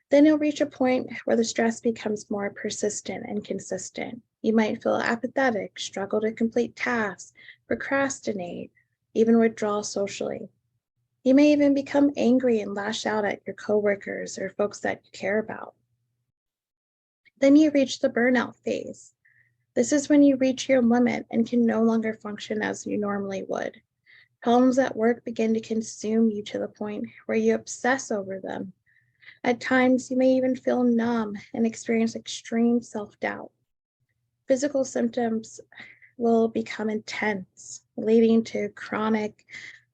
Then you'll reach a point where the stress becomes more persistent and consistent. You might feel apathetic, struggle to complete tasks, procrastinate, even withdraw socially. You may even become angry and lash out at your coworkers or folks that you care about. Then you reach the burnout phase. This is when you reach your limit and can no longer function as you normally would. Problems at work begin to consume you to the point where you obsess over them. At times, you may even feel numb and experience extreme self-doubt. Physical symptoms will become intense, leading to chronic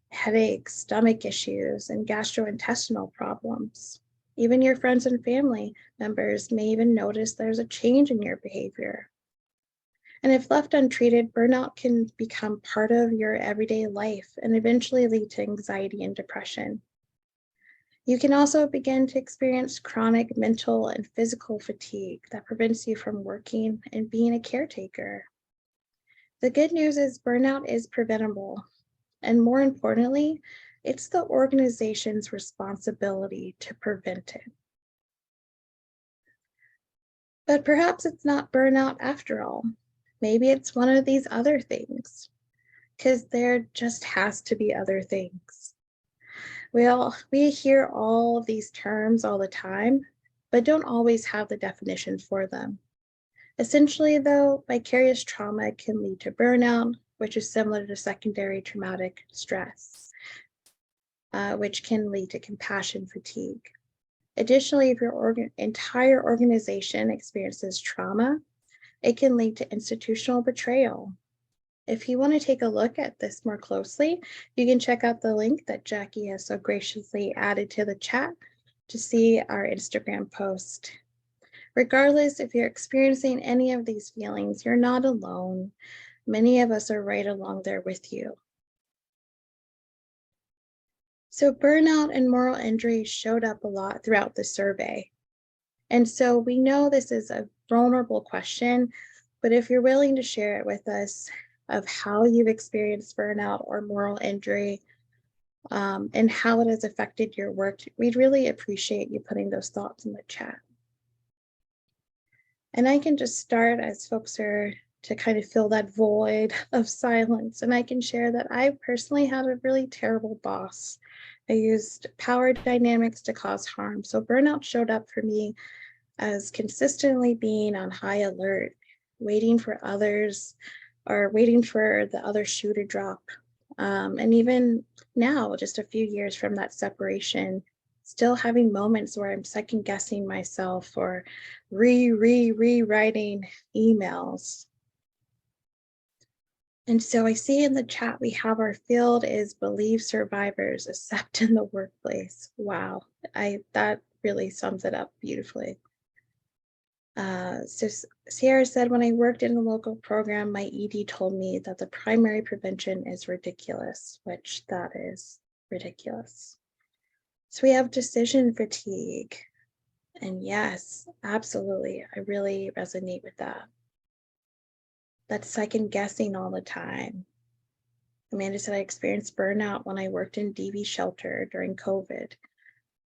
headaches, stomach issues, and gastrointestinal problems. Even your friends and family members may even notice there's a change in your behavior. And if left untreated, burnout can become part of your everyday life and eventually lead to anxiety and depression. You can also begin to experience chronic mental and physical fatigue that prevents you from working and being a caretaker. The good news is burnout is preventable. And more importantly, it's the organization's responsibility to prevent it. But perhaps it's not burnout after all. Maybe it's one of these other things, because there just has to be other things. We hear all of these terms all the time, but don't always have the definition for them. Essentially, though, vicarious trauma can lead to burnout, which is similar to secondary traumatic stress, which can lead to compassion fatigue. Additionally, if your entire organization experiences trauma, it can lead to institutional betrayal. If you want to take a look at this more closely, you can check out the link that Jackie has so graciously added to the chat to see our Instagram post. Regardless, if you're experiencing any of these feelings, you're not alone. Many of us are right along there with you. So burnout and moral injury showed up a lot throughout the survey. And so we know this is a vulnerable question, but if you're willing to share it with us of how you've experienced burnout or moral injury and how it has affected your work, we'd really appreciate you putting those thoughts in the chat. And I can just start as folks are to kind of fill that void of silence. And I can share that I personally had a really terrible boss. I used power dynamics to cause harm. So burnout showed up for me as consistently being on high alert, waiting for others or waiting for the other shoe to drop. And even now, just a few years from that separation, still having moments where I'm second guessing myself or rewriting emails. And so I see in the chat, we have our field is believe survivors accept in the workplace. Wow, that really sums it up beautifully. So Sierra said, when I worked in a local program, my ED told me that the primary prevention is ridiculous, which that is ridiculous. So we have decision fatigue. And yes, absolutely, I really resonate with that. That's second guessing all the time. Amanda said, I experienced burnout when I worked in DV shelter during COVID.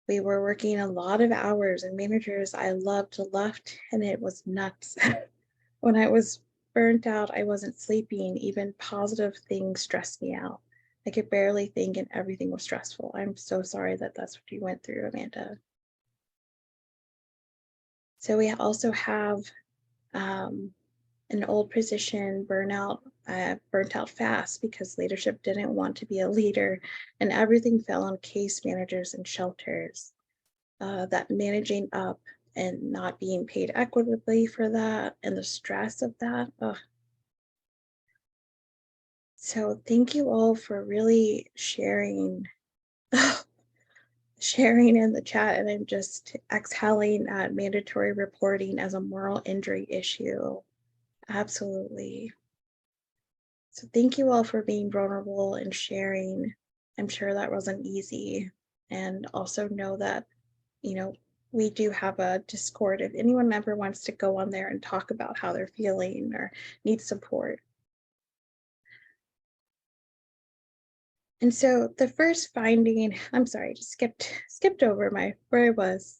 We were working a lot of hours and managers I loved left, and it was nuts. When I was burnt out, I wasn't sleeping. Even positive things stressed me out. I could barely think and everything was stressful. I'm so sorry that that's what you went through, Amanda. So we also have an old position burnout, burnt out fast because leadership didn't want to be a leader and everything fell on case managers and shelters. That managing up and not being paid equitably for that and the stress of that. Ugh. So thank you all for really sharing in the chat, and I'm just exhaling at mandatory reporting as a moral injury issue. Absolutely. So thank you all for being vulnerable and sharing. I'm sure that wasn't easy. And also know that, you know, we do have a Discord if anyone ever wants to go on there and talk about how they're feeling or need support. And so the first finding, I'm sorry, just skipped over where I was.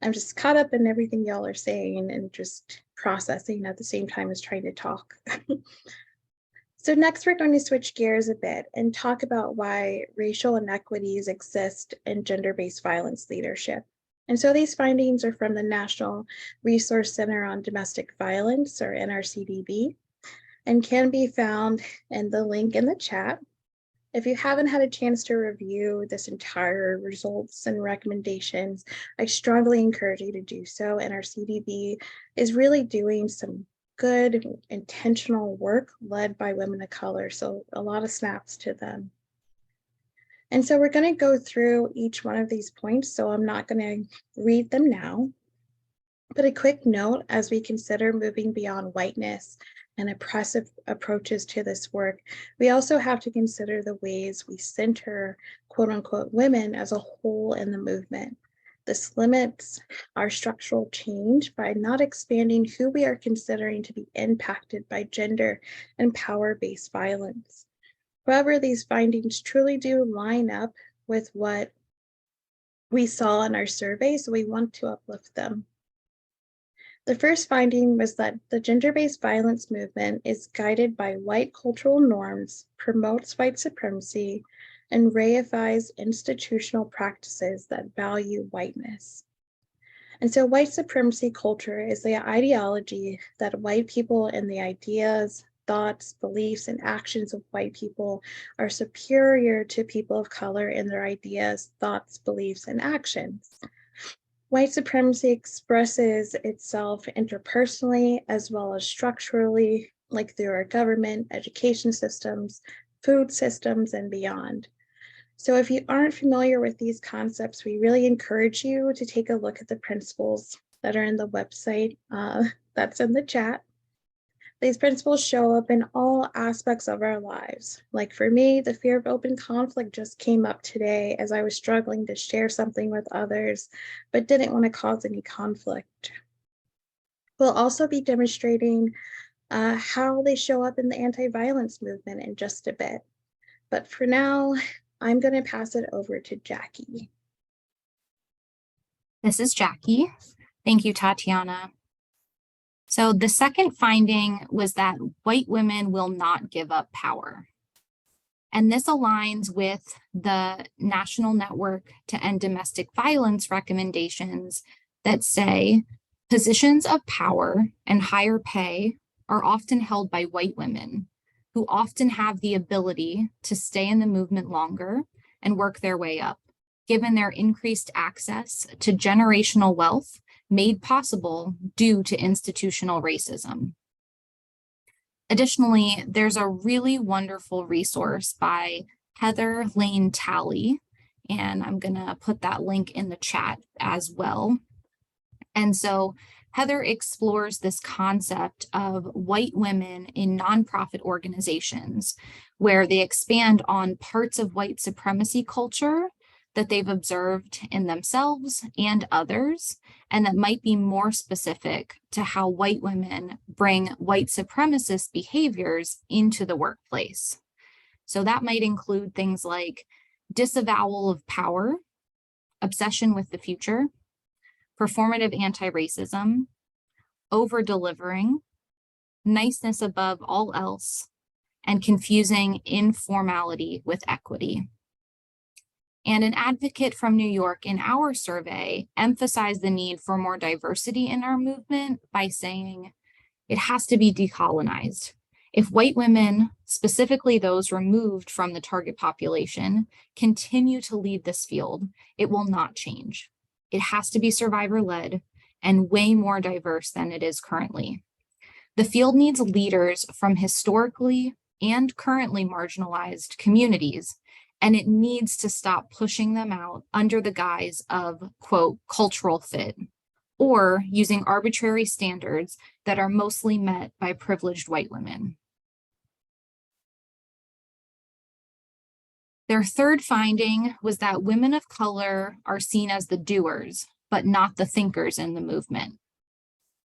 I'm just caught up in everything y'all are saying and just processing at the same time as trying to talk. So next we're going to switch gears a bit and talk about why racial inequities exist in gender-based violence leadership. And so these findings are from the National Resource Center on Domestic Violence, or NRCDV, and can be found in the link in the chat. If you haven't had a chance to review this entire results and recommendations, I strongly encourage you to do so. NRCDV is really doing some good intentional work led by women of color. So a lot of snaps to them. And so we're going to go through each one of these points. So I'm not going to read them now, but a quick note as we consider moving beyond whiteness and oppressive approaches to this work, we also have to consider the ways we center quote unquote women as a whole in the movement. This limits our structural change by not expanding who we are considering to be impacted by gender and power-based violence. However, these findings truly do line up with what we saw in our survey, so we want to uplift them. The first finding was that the gender-based violence movement is guided by white cultural norms, promotes white supremacy, and reifies institutional practices that value whiteness. And so white supremacy culture is the ideology that white people and the ideas, thoughts, beliefs, and actions of white people are superior to people of color in their ideas, thoughts, beliefs, and actions. White supremacy expresses itself interpersonally as well as structurally, like through our government, education systems, food systems, and beyond. So if you aren't familiar with these concepts, we really encourage you to take a look at the principles that are in the website that's in the chat. These principles show up in all aspects of our lives. Like for me, the fear of open conflict just came up today as I was struggling to share something with others, but didn't want to cause any conflict. We'll also be demonstrating how they show up in the anti-violence movement in just a bit. But for now, I'm going to pass it over to Jackie. This is Jackie. Thank you, Tatiana. So the second finding was that white women will not give up power. And this aligns with the National Network to End Domestic Violence recommendations that say positions of power and higher pay are often held by white women, who often have the ability to stay in the movement longer and work their way up, given their increased access to generational wealth made possible due to institutional racism. Additionally, there's a really wonderful resource by Heather Lane Talley, and I'm going to put that link in the chat as well. And so Heather explores this concept of white women in nonprofit organizations, where they expand on parts of white supremacy culture that they've observed in themselves and others, and that might be more specific to how white women bring white supremacist behaviors into the workplace. So that might include things like disavowal of power, obsession with the future, performative anti-racism, over-delivering, niceness above all else, and confusing informality with equity. And an advocate from New York in our survey emphasized the need for more diversity in our movement by saying it has to be decolonized. If white women, specifically those removed from the target population, continue to lead this field, it will not change. It has to be survivor-led and way more diverse than it is currently. The field needs leaders from historically and currently marginalized communities, and it needs to stop pushing them out under the guise of, quote, cultural fit, or using arbitrary standards that are mostly met by privileged white women. Their third finding was that women of color are seen as the doers, but not the thinkers in the movement.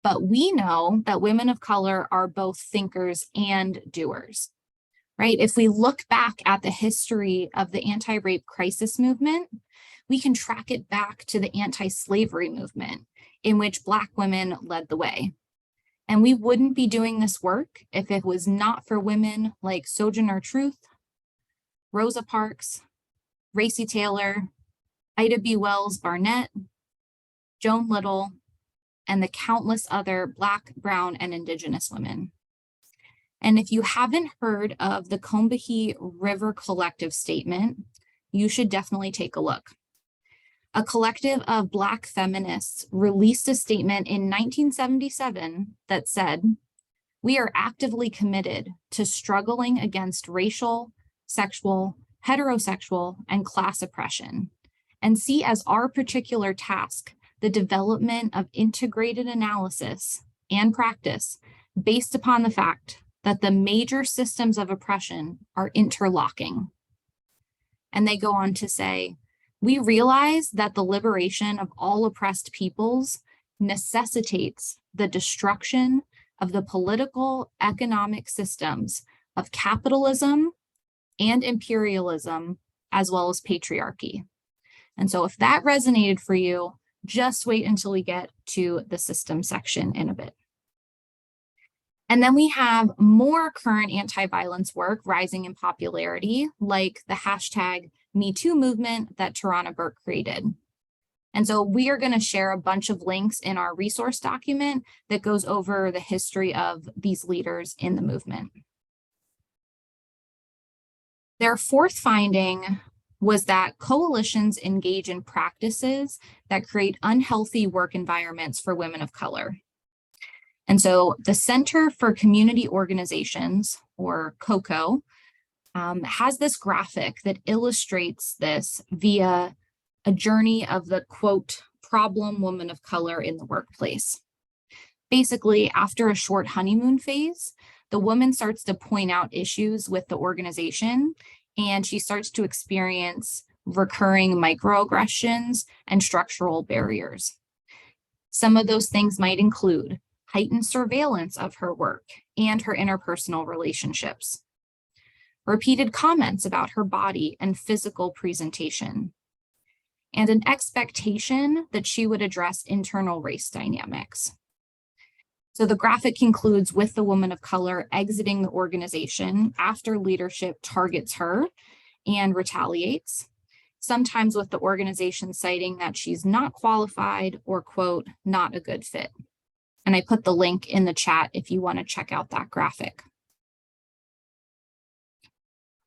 But we know that women of color are both thinkers and doers. Right? If we look back at the history of the anti-rape crisis movement, we can track it back to the anti-slavery movement in which Black women led the way. And we wouldn't be doing this work if it was not for women like Sojourner Truth, Rosa Parks, Racy Taylor, Ida B. Wells Barnett, Joan Little, and the countless other Black, Brown, and Indigenous women. And if you haven't heard of the Combahee River Collective statement, you should definitely take a look. A collective of Black feminists released a statement in 1977 that said, "We are actively committed to struggling against racial, sexual, heterosexual, and class oppression, and see as our particular task the development of integrated analysis and practice based upon the fact that the major systems of oppression are interlocking." And they go on to say, "We realize that the liberation of all oppressed peoples necessitates the destruction of the political economic systems of capitalism and imperialism, as well as patriarchy." And so if that resonated for you, just wait until we get to the system section in a bit. And then we have more current anti-violence work rising in popularity, like the hashtag #MeToo movement that Tarana Burke created. And so we are going to share a bunch of links in our resource document that goes over the history of these leaders in the movement. Their fourth finding was that coalitions engage in practices that create unhealthy work environments for women of color. And so the Center for Community Organizations, or COCO, has this graphic that illustrates this via a journey of the, quote, problem woman of color in the workplace. Basically, after a short honeymoon phase, the woman starts to point out issues with the organization, and she starts to experience recurring microaggressions and structural barriers. Some of those things might include heightened surveillance of her work and her interpersonal relationships, repeated comments about her body and physical presentation, and an expectation that she would address internal race dynamics. So the graphic concludes with the woman of color exiting the organization after leadership targets her and retaliates, sometimes with the organization citing that she's not qualified or, quote, not a good fit. And I put the link in the chat if you want to check out that graphic.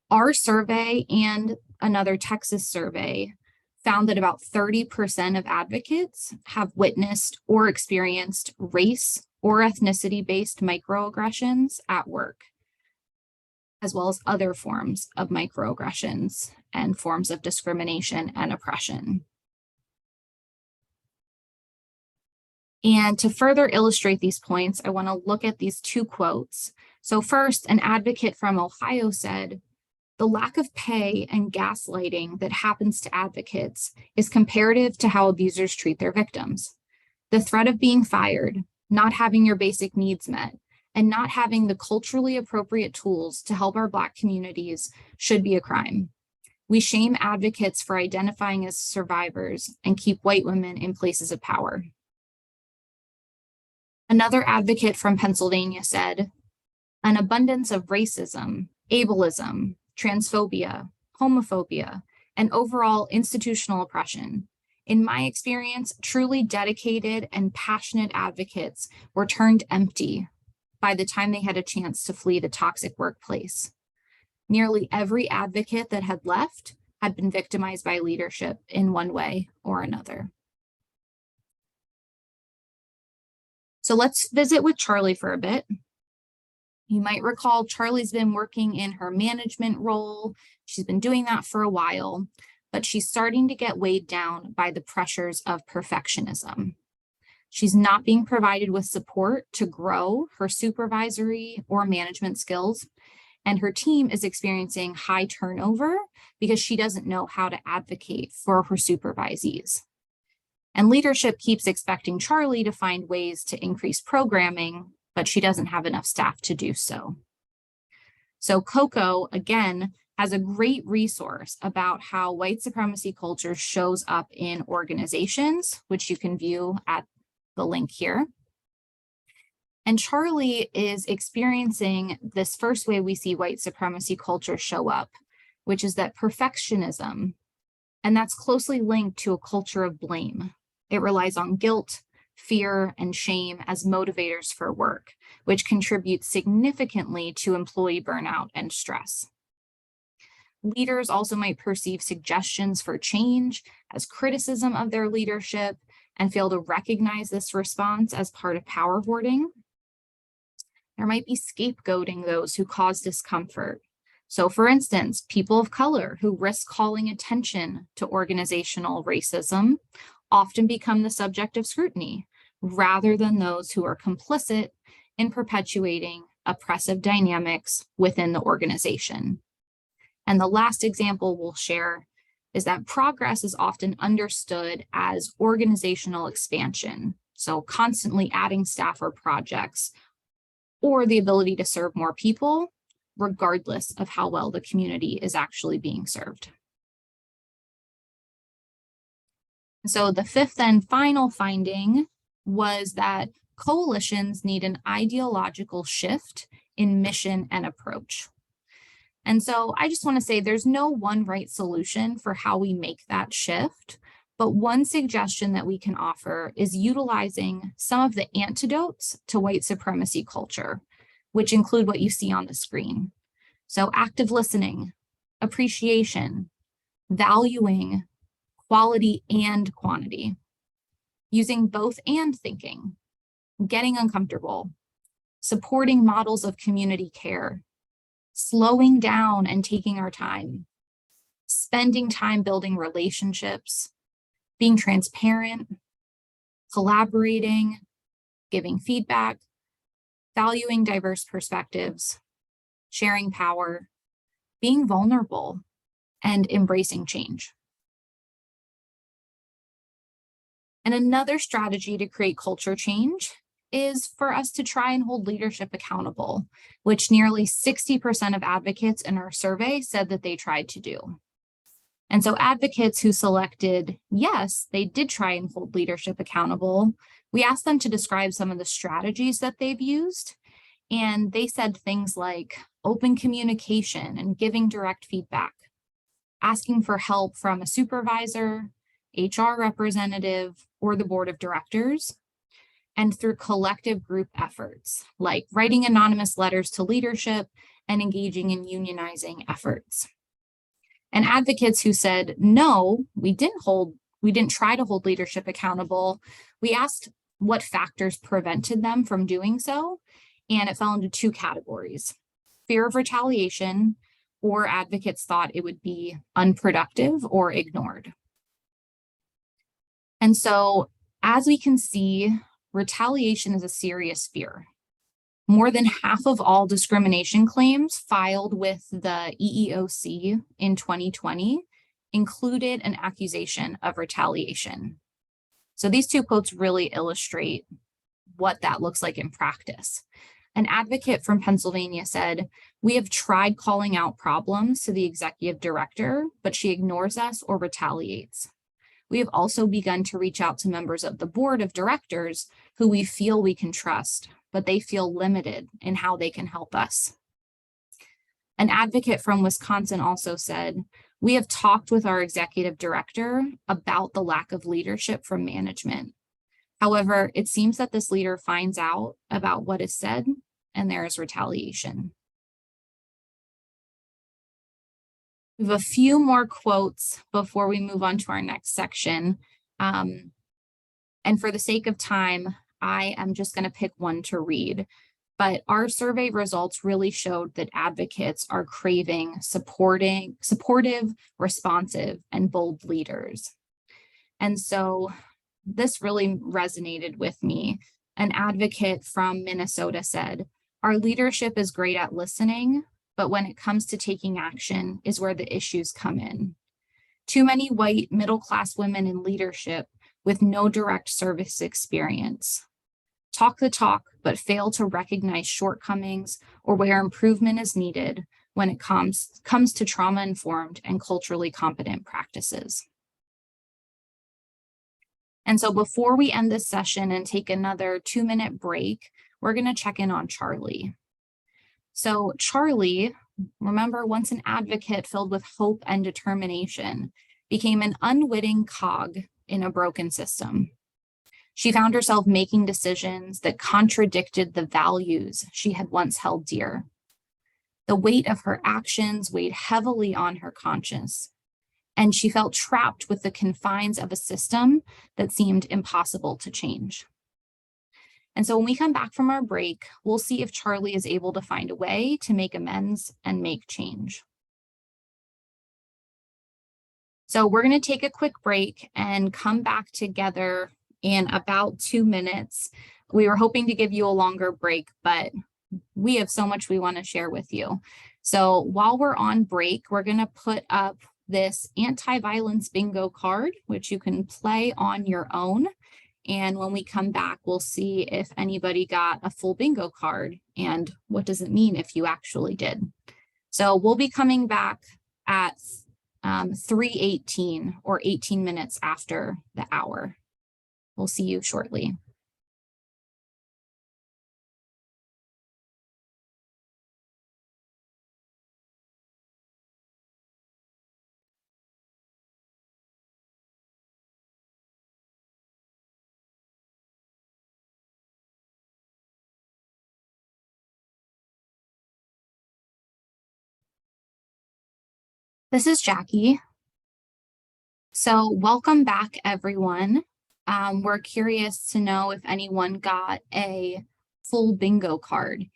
Our survey and another Texas survey found that about 30% of advocates have witnessed or experienced race or ethnicity-based microaggressions at work, as well as other forms of microaggressions and forms of discrimination and oppression. And to further illustrate these points, I want to look at these two quotes. So first, an advocate from Ohio said, "The lack of pay and gaslighting that happens to advocates is comparative to how abusers treat their victims. The threat of being fired, not having your basic needs met, and not having the culturally appropriate tools to help our Black communities should be a crime. We shame advocates for identifying as survivors and keep white women in places of power." Another advocate from Pennsylvania said, "An abundance of racism, ableism, transphobia, homophobia, and overall institutional oppression. In my experience, truly dedicated and passionate advocates were turned empty by the time they had a chance to flee the toxic workplace. Nearly every advocate that had left had been victimized by leadership in one way or another." So let's visit with Charlie for a bit. You might recall Charlie's been working in her management role. She's been doing that for a while, but she's starting to get weighed down by the pressures of perfectionism. She's not being provided with support to grow her supervisory or management skills, and her team is experiencing high turnover because she doesn't know how to advocate for her supervisees. And leadership keeps expecting Charlie to find ways to increase programming, but she doesn't have enough staff to do so. So COCO, again, has a great resource about how white supremacy culture shows up in organizations, which you can view at the link here. And Charlie is experiencing this first way we see white supremacy culture show up, which is that perfectionism, and that's closely linked to a culture of blame. It relies on guilt, fear, and shame as motivators for work, which contributes significantly to employee burnout and stress. Leaders also might perceive suggestions for change as criticism of their leadership and fail to recognize this response as part of power hoarding. There might be scapegoating those who cause discomfort. So for instance, people of color who risk calling attention to organizational racism often become the subject of scrutiny, rather than those who are complicit in perpetuating oppressive dynamics within the organization. And the last example we'll share is that progress is often understood as organizational expansion. So constantly adding staff or projects, or the ability to serve more people, regardless of how well the community is actually being served. So the fifth and final finding was that coalitions need an ideological shift in mission and approach. And so I just want to say there's no one right solution for how we make that shift, but one suggestion that we can offer is utilizing some of the antidotes to white supremacy culture, which include what you see on the screen. So active listening, appreciation, valuing, quality and quantity, using both and thinking, getting uncomfortable, supporting models of community care, slowing down and taking our time, spending time building relationships, being transparent, collaborating, giving feedback, valuing diverse perspectives, sharing power, being vulnerable, and embracing change. And another strategy to create culture change is for us to try and hold leadership accountable, which nearly 60% of advocates in our survey said that they tried to do. And so advocates who selected yes, they did try and hold leadership accountable, we asked them to describe some of the strategies that they've used. And they said things like open communication and giving direct feedback, asking for help from a supervisor, HR representative, or the board of directors, and through collective group efforts like writing anonymous letters to leadership and engaging in unionizing efforts. And advocates who said, no, we didn't try to hold leadership accountable, we asked what factors prevented them from doing so, and it fell into two categories: fear of retaliation, or advocates thought it would be unproductive or ignored. And so, as we can see, retaliation is a serious fear. More than half of all discrimination claims filed with the EEOC in 2020 included an accusation of retaliation. So these two quotes really illustrate what that looks like in practice. An advocate from Pennsylvania said, "We have tried calling out problems to the executive director, but she ignores us or retaliates. We have also begun to reach out to members of the board of directors who we feel we can trust, but they feel limited in how they can help us." An advocate from Wisconsin also said, "We have talked with our executive director about the lack of leadership from management. However, it seems that this leader finds out about what is said and there is retaliation." We have a few more quotes before we move on to our next section. And for the sake of time, I am just going to pick one to read. But our survey results really showed that advocates are craving supportive, responsive, and bold leaders. And so this really resonated with me. An advocate from Minnesota said, "Our leadership is great at listening, but when it comes to taking action is where the issues come in. Too many white middle-class women in leadership with no direct service experience talk the talk, but fail to recognize shortcomings or where improvement is needed when it comes to trauma-informed and culturally competent practices. And so before we end this session and take another 2-minute break, we're going to check in on Charlie. So Charlie, remember, once an advocate filled with hope and determination, became an unwitting cog in a broken system. She found herself making decisions that contradicted the values she had once held dear. The weight of her actions weighed heavily on her conscience, and she felt trapped with the confines of a system that seemed impossible to change. And so when we come back from our break, we'll see if Charlie is able to find a way to make amends and make change. So we're going to take a quick break and come back together in about 2 minutes. We were hoping to give you a longer break, but we have so much we want to share with you. So while we're on break, we're going to put up this anti-violence bingo card, which you can play on your own. And when we come back, we'll see if anybody got a full bingo card and what does it mean if you actually did. So we'll be coming back at 3:18 or 18 minutes after the hour. We'll see you shortly. This is Jackie. So welcome back, everyone. We're curious to know if anyone got a full bingo card.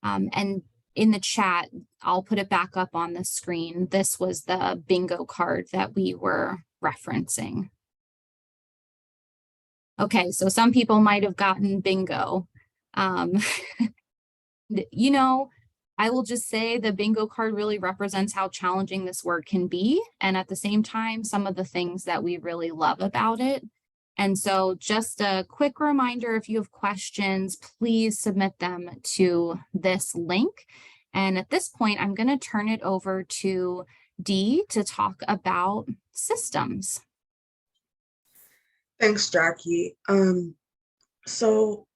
And in the chat, I'll put it back up on the screen. This was the bingo card that we were referencing. Okay, so some people might have gotten bingo. You know, I will just say the bingo card really represents how challenging this work can be, and at the same time, some of the things that we really love about it. And so just a quick reminder, if you have questions, please submit them to this link. And at this point, I'm going to turn it over to Dee to talk about systems. Thanks, Jackie. So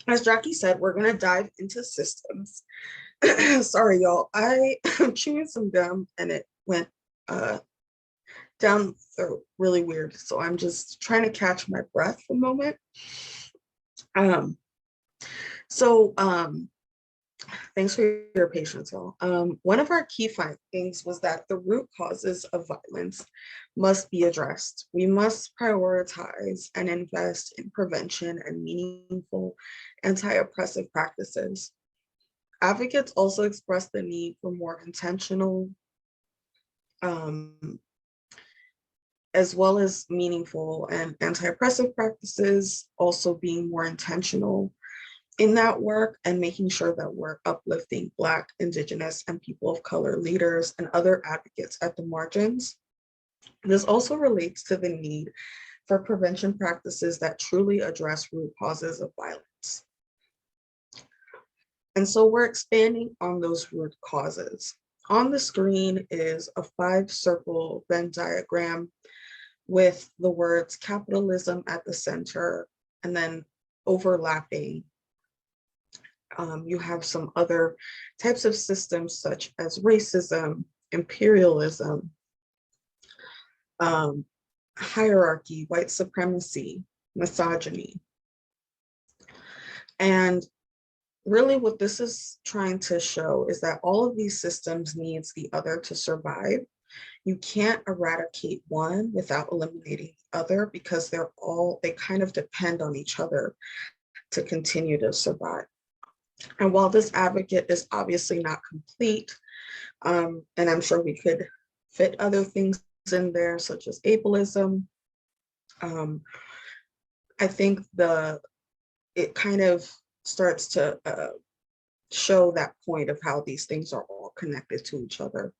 as Jackie said, we're going to dive into systems. Sorry, y'all. I am chewing some gum and it went down throat really weird. So I'm just trying to catch my breath for a moment. Thanks for your patience, y'all. One of our key findings was that the root causes of violence must be addressed. We must prioritize and invest in prevention and meaningful anti-oppressive practices. Advocates also expressed the need for more intentional, as well as meaningful and anti-oppressive practices, also being more intentional in that work and making sure that we're uplifting Black, Indigenous, and people of color leaders and other advocates at the margins. This also relates to the need for prevention practices that truly address root causes of violence. And so we're expanding on those root causes. On the screen is a 5-circle Venn diagram with the words capitalism at the center and then overlapping. You have some other types of systems such as racism, imperialism, hierarchy, white supremacy, misogyny. And really what this is trying to show is that all of these systems needs the other to survive. You can't eradicate one without eliminating the other because they kind of depend on each other to continue to survive. And while this advocate is obviously not complete, and I'm sure we could fit other things in there, such as ableism, I think it kind of starts to show that point of how these things are all connected to each other.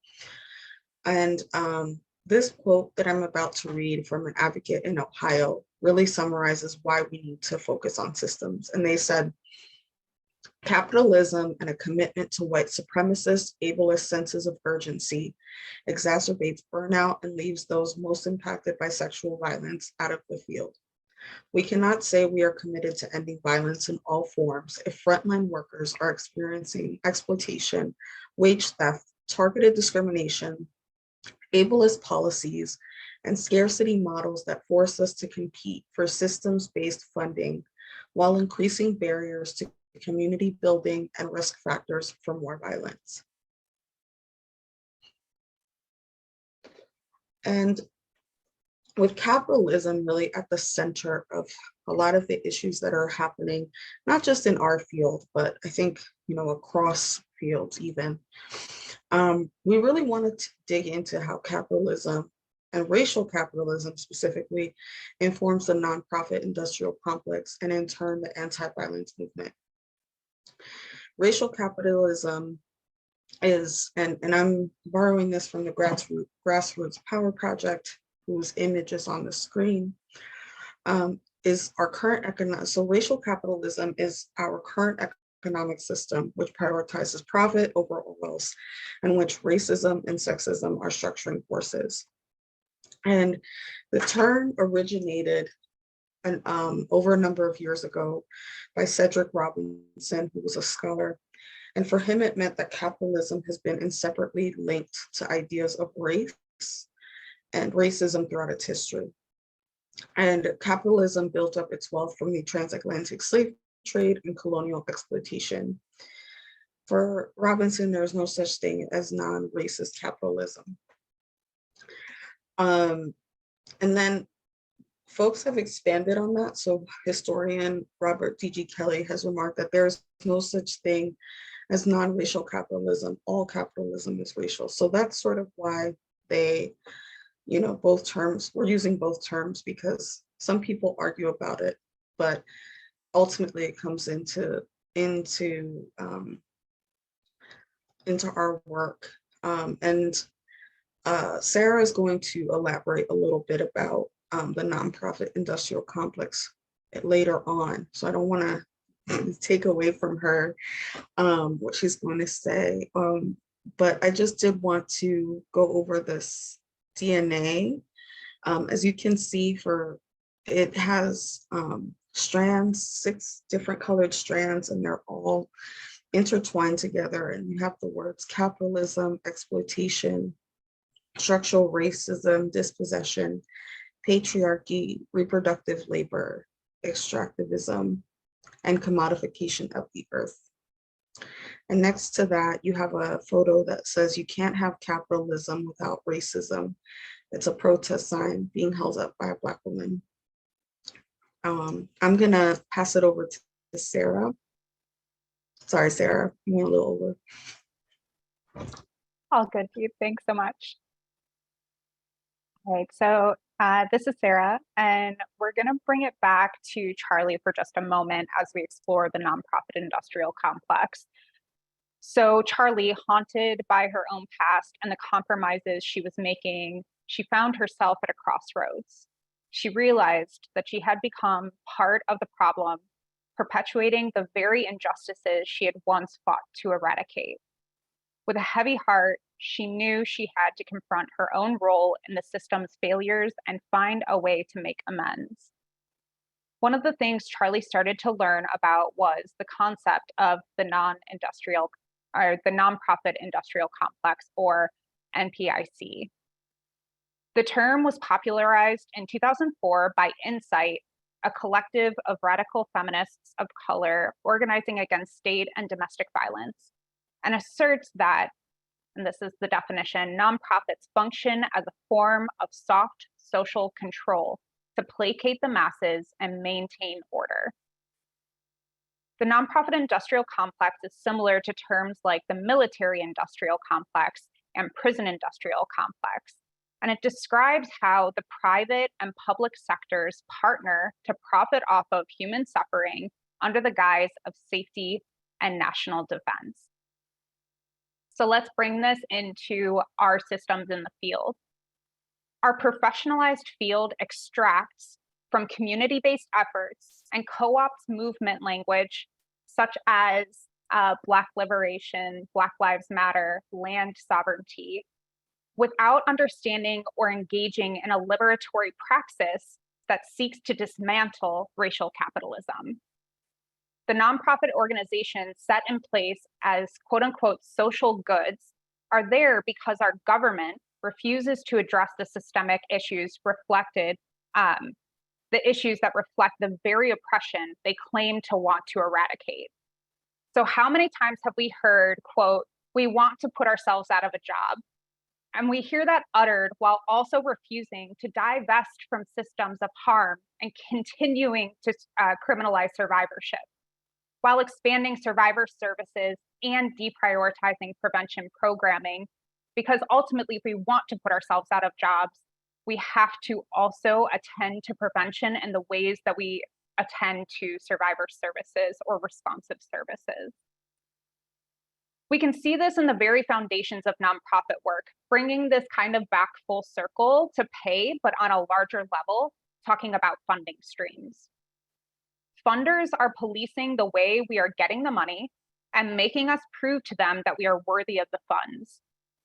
And this quote that I'm about to read from an advocate in Ohio really summarizes why we need to focus on systems. And they said, Capitalism and a commitment to white supremacist, ableist senses of urgency exacerbates burnout and leaves those most impacted by sexual violence out of the field. We cannot say we are committed to ending violence in all forms if frontline workers are experiencing exploitation, wage theft, targeted discrimination, ableist policies, and scarcity models that force us to compete for systems-based funding while increasing barriers to community building and risk factors for more violence. And with capitalism really at the center of a lot of the issues that are happening, not just in our field, but I think, across fields even, we really wanted to dig into how capitalism and racial capitalism specifically informs the nonprofit industrial complex and in turn the anti-violence movement. Racial capitalism is, and I'm borrowing this from the Grassroots Power Project, whose image is on the screen, is our current economic, so racial capitalism is our current economic system, which prioritizes profit over all else, and which racism and sexism are structuring forces. And the term originated over a number of years ago by Cedric Robinson, who was a scholar. And for him, it meant that capitalism has been inseparably linked to ideas of race and racism throughout its history. And capitalism built up its wealth from the transatlantic slave trade and colonial exploitation. For Robinson, there's no such thing as non-racist capitalism. And then folks have expanded on that. So historian Robert D.G. Kelly has remarked that there's no such thing as non-racial capitalism. All capitalism is racial. So that's sort of why they, both terms, we're using both terms because some people argue about it, but ultimately it comes into our work. Sarah is going to elaborate a little bit about the nonprofit industrial complex later on. So I don't want to take away from her what she's going to say. But I just did want to go over this DNA. As you can see, it has strands, 6 different colored strands, and they're all intertwined together. And you have the words capitalism, exploitation, structural racism, dispossession, patriarchy, reproductive labor, extractivism, and commodification of the earth. And next to that, you have a photo that says you can't have capitalism without racism. It's a protest sign being held up by a Black woman. I'm gonna pass it over to Sarah. Sorry, Sarah, you went a little over. All good, Pete. Thanks so much. All right, so this is Sarah, and we're going to bring it back to Charlie for just a moment as we explore the nonprofit industrial complex. So Charlie, haunted by her own past and the compromises she was making, she found herself at a crossroads. She realized that she had become part of the problem, perpetuating the very injustices she had once fought to eradicate. With a heavy heart, she knew she had to confront her own role in the system's failures and find a way to make amends. One of the things Charlie started to learn about was the concept of the nonprofit industrial complex, or NPIC. The term was popularized in 2004 by Insight, a collective of radical feminists of color organizing against state and domestic violence, and asserts that, and this is the definition, nonprofits function as a form of soft social control to placate the masses and maintain order. The nonprofit industrial complex is similar to terms like the military industrial complex and prison industrial complex, and it describes how the private and public sectors partner to profit off of human suffering under the guise of safety and national defense. So let's bring this into our systems in the field. Our professionalized field extracts from community-based efforts and co-ops movement language, such as Black liberation, Black Lives Matter, land sovereignty, without understanding or engaging in a liberatory praxis that seeks to dismantle racial capitalism. The nonprofit organizations set in place as quote unquote social goods are there because our government refuses to address the systemic issues reflected, the issues that reflect the very oppression they claim to want to eradicate. So how many times have we heard, quote, we want to put ourselves out of a job? And we hear that uttered while also refusing to divest from systems of harm and continuing to criminalize survivorship, while expanding survivor services and deprioritizing prevention programming. Because ultimately, if we want to put ourselves out of jobs, we have to also attend to prevention and the ways that we attend to survivor services or responsive services. We can see this in the very foundations of nonprofit work, bringing this kind of back full circle to pay, but on a larger level, talking about funding streams. Funders are policing the way we are getting the money and making us prove to them that we are worthy of the funds.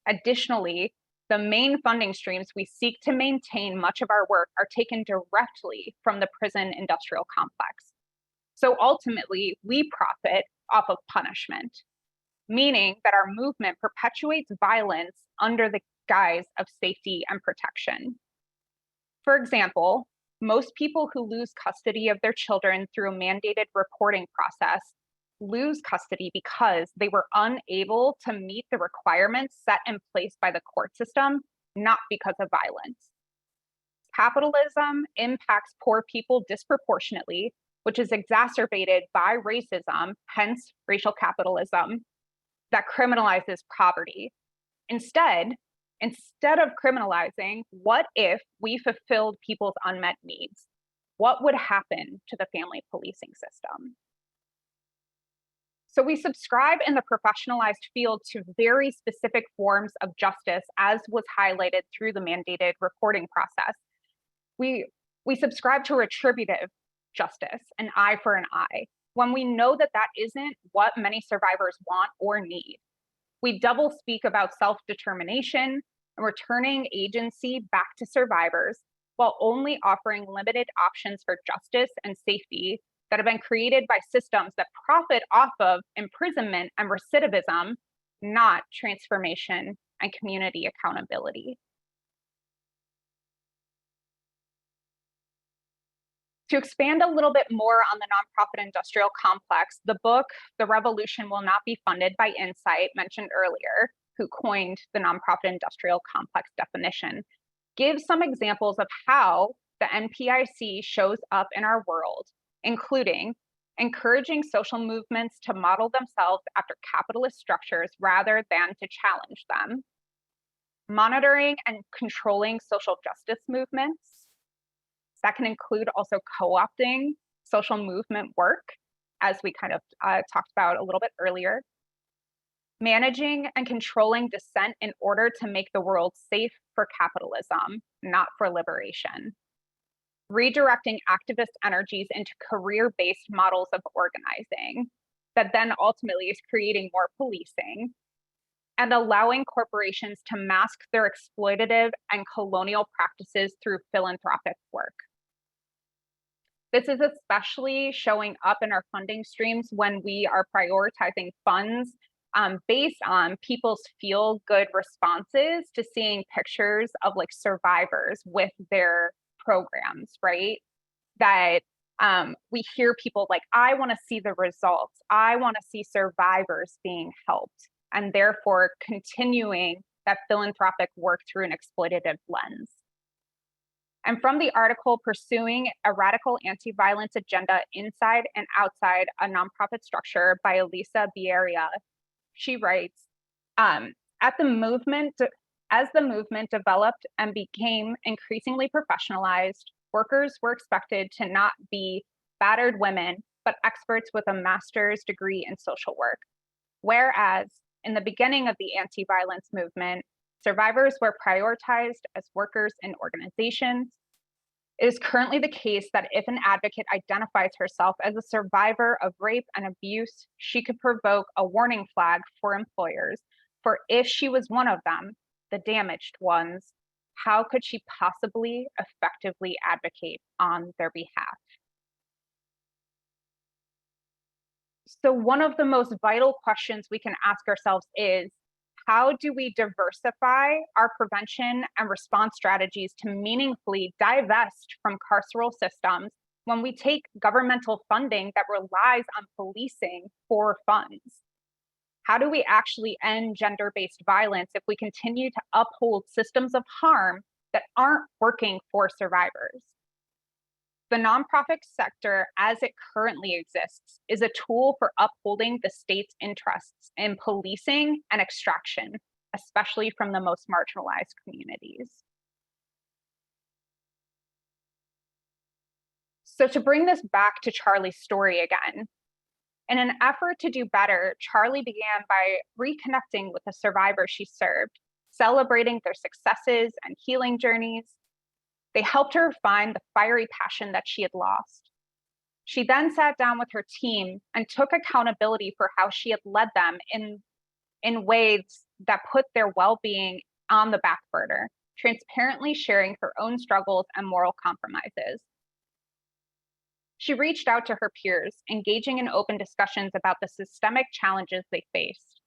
Additionally, the main funding streams we seek to maintain much of our work are taken directly from the prison industrial complex. So ultimately, we profit off of punishment, meaning that our movement perpetuates violence under the guise of safety and protection. For example, most people who lose custody of their children through a mandated reporting process lose custody because they were unable to meet the requirements set in place by the court system, not because of violence. Capitalism impacts poor people disproportionately, which is exacerbated by racism, hence racial capitalism, that criminalizes poverty. Instead of criminalizing, what if we fulfilled people's unmet needs? What would happen to the family policing system? So we subscribe in the professionalized field to very specific forms of justice, as was highlighted through the mandated reporting process. We subscribe to retributive justice, an eye for an eye, when we know that that isn't what many survivors want or need. We double speak about self-determination and returning agency back to survivors, while only offering limited options for justice and safety that have been created by systems that profit off of imprisonment and recidivism, not transformation and community accountability. To expand a little bit more on the nonprofit industrial complex, the book, The Revolution Will Not Be Funded by Insight, mentioned earlier, who coined the nonprofit industrial complex definition, gives some examples of how the NPIC shows up in our world, including encouraging social movements to model themselves after capitalist structures rather than to challenge them, monitoring and controlling social justice movements. That can include also co-opting social movement work, as we kind of talked about a little bit earlier, managing and controlling dissent in order to make the world safe for capitalism, not for liberation, redirecting activist energies into career-based models of organizing that then ultimately is creating more policing, and allowing corporations to mask their exploitative and colonial practices through philanthropic work. This is especially showing up in our funding streams when we are prioritizing funds based on people's feel-good responses to seeing pictures of like survivors with their programs, right? That we hear people like, I want to see the results. I want to see survivors being helped, and therefore continuing that philanthropic work through an exploitative lens. And from the article, Pursuing a Radical Anti-Violence Agenda Inside and Outside a Nonprofit Structure by Elisa Bieria, she writes, as the movement developed and became increasingly professionalized, workers were expected to not be battered women, but experts with a master's degree in social work. Whereas in the beginning of the anti-violence movement, survivors were prioritized as workers in organizations, It is currently the case that if an advocate identifies herself as a survivor of rape and abuse, she could provoke a warning flag for employers, for if she was one of them, the damaged ones, how could she possibly effectively advocate on their behalf? So one of the most vital questions we can ask ourselves is, how do we diversify our prevention and response strategies to meaningfully divest from carceral systems when we take governmental funding that relies on policing for funds? How do we actually end gender-based violence if we continue to uphold systems of harm that aren't working for survivors? The nonprofit sector, as it currently exists, is a tool for upholding the state's interests in policing and extraction, especially from the most marginalized communities. So to bring this back to Charlie's story again, in an effort to do better, Charlie began by reconnecting with the survivors she served, celebrating their successes and healing journeys. They helped her find the fiery passion that she had lost. She then sat down with her team and took accountability for how she had led them in ways that put their well-being on the back burner, transparently sharing her own struggles and moral compromises. She reached out to her peers, engaging in open discussions about the systemic challenges they faced.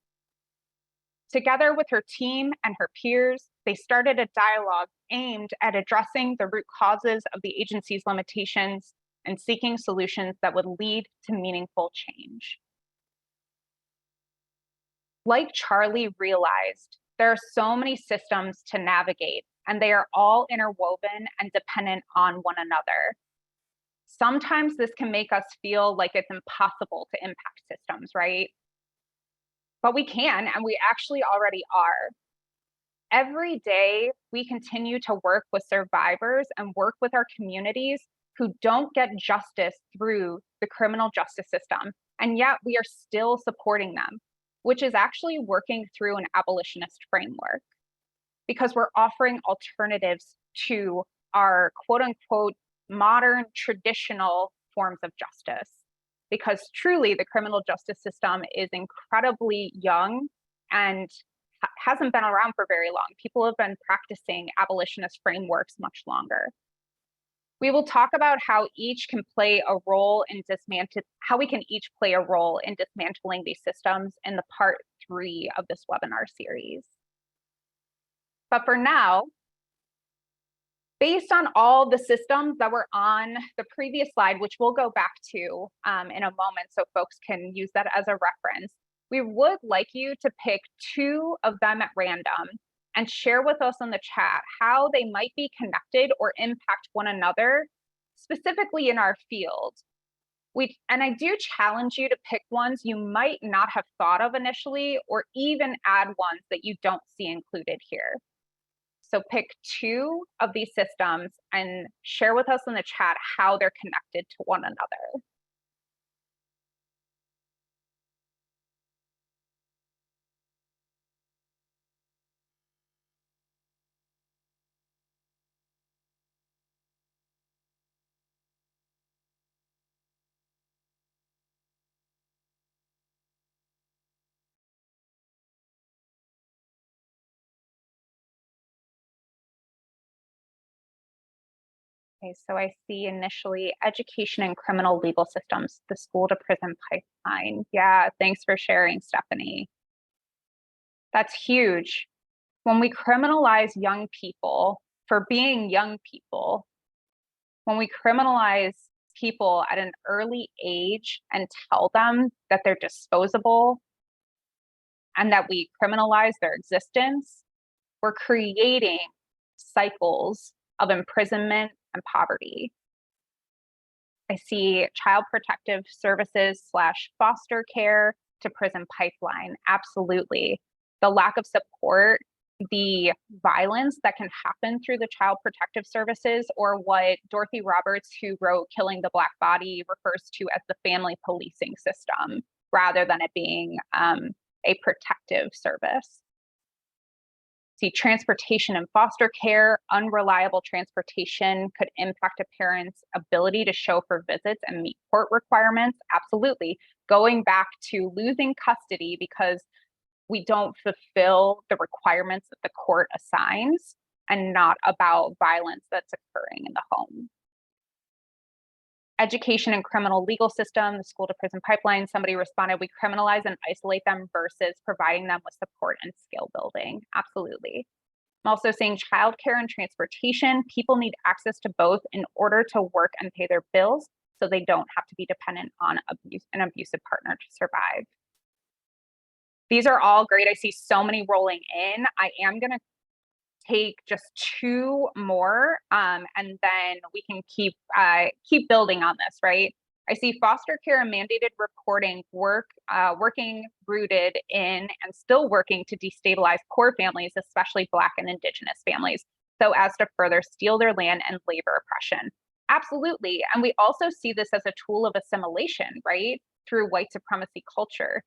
Together with her team and her peers, they started a dialogue aimed at addressing the root causes of the agency's limitations and seeking solutions that would lead to meaningful change. Like Charlie realized, there are so many systems to navigate, and they are all interwoven and dependent on one another. Sometimes this can make us feel like it's impossible to impact systems, right? But we can, and we actually already are. Every day, we continue to work with survivors and work with our communities who don't get justice through the criminal justice system, and yet we are still supporting them, which is actually working through an abolitionist framework, because we're offering alternatives to our quote unquote modern traditional forms of justice. Because truly the criminal justice system is incredibly young and hasn't been around for very long. People have been practicing abolitionist frameworks much longer. We will talk about how each can play a role in how we can each play a role in dismantling these systems in the part 3 of this webinar series. But for now, based on all the systems that were on the previous slide, which we'll go back to in a moment so folks can use that as a reference, we would like you to pick 2 of them at random and share with us in the chat how they might be connected or impact one another, specifically in our field. And I do challenge you to pick ones you might not have thought of initially, or even add ones that you don't see included here. So pick 2 of these systems and share with us in the chat how they're connected to one another. Okay, so I see initially education and criminal legal systems, the school to prison pipeline. Yeah, thanks for sharing, Stephanie. That's huge. When we criminalize young people for being young people, when we criminalize people at an early age and tell them that they're disposable and that we criminalize their existence, we're creating cycles of imprisonment and poverty. I see child protective services / foster care to prison pipeline. Absolutely. The lack of support, the violence that can happen through the child protective services, or what Dorothy Roberts, who wrote Killing the Black Body, refers to as the family policing system, rather than it being a protective service. See, transportation and foster care, unreliable transportation could impact a parent's ability to show for visits and meet court requirements. Absolutely. Going back to losing custody because we don't fulfill the requirements that the court assigns, and not about violence that's occurring in the home. Education and criminal legal system, the school to prison pipeline, somebody responded, we criminalize and isolate them versus providing them with support and skill building. Absolutely. I'm also saying childcare and transportation. People need access to both in order to work and pay their bills, so they don't have to be dependent on an abusive partner to survive. These are all great. I see so many rolling in. I am going to take just 2 more, and then we can keep building on this, right? I see foster care and mandated reporting working rooted in and still working to destabilize poor families, especially Black and Indigenous families, so as to further steal their land and labor oppression. Absolutely. And we also see this as a tool of assimilation, right? Through white supremacy culture.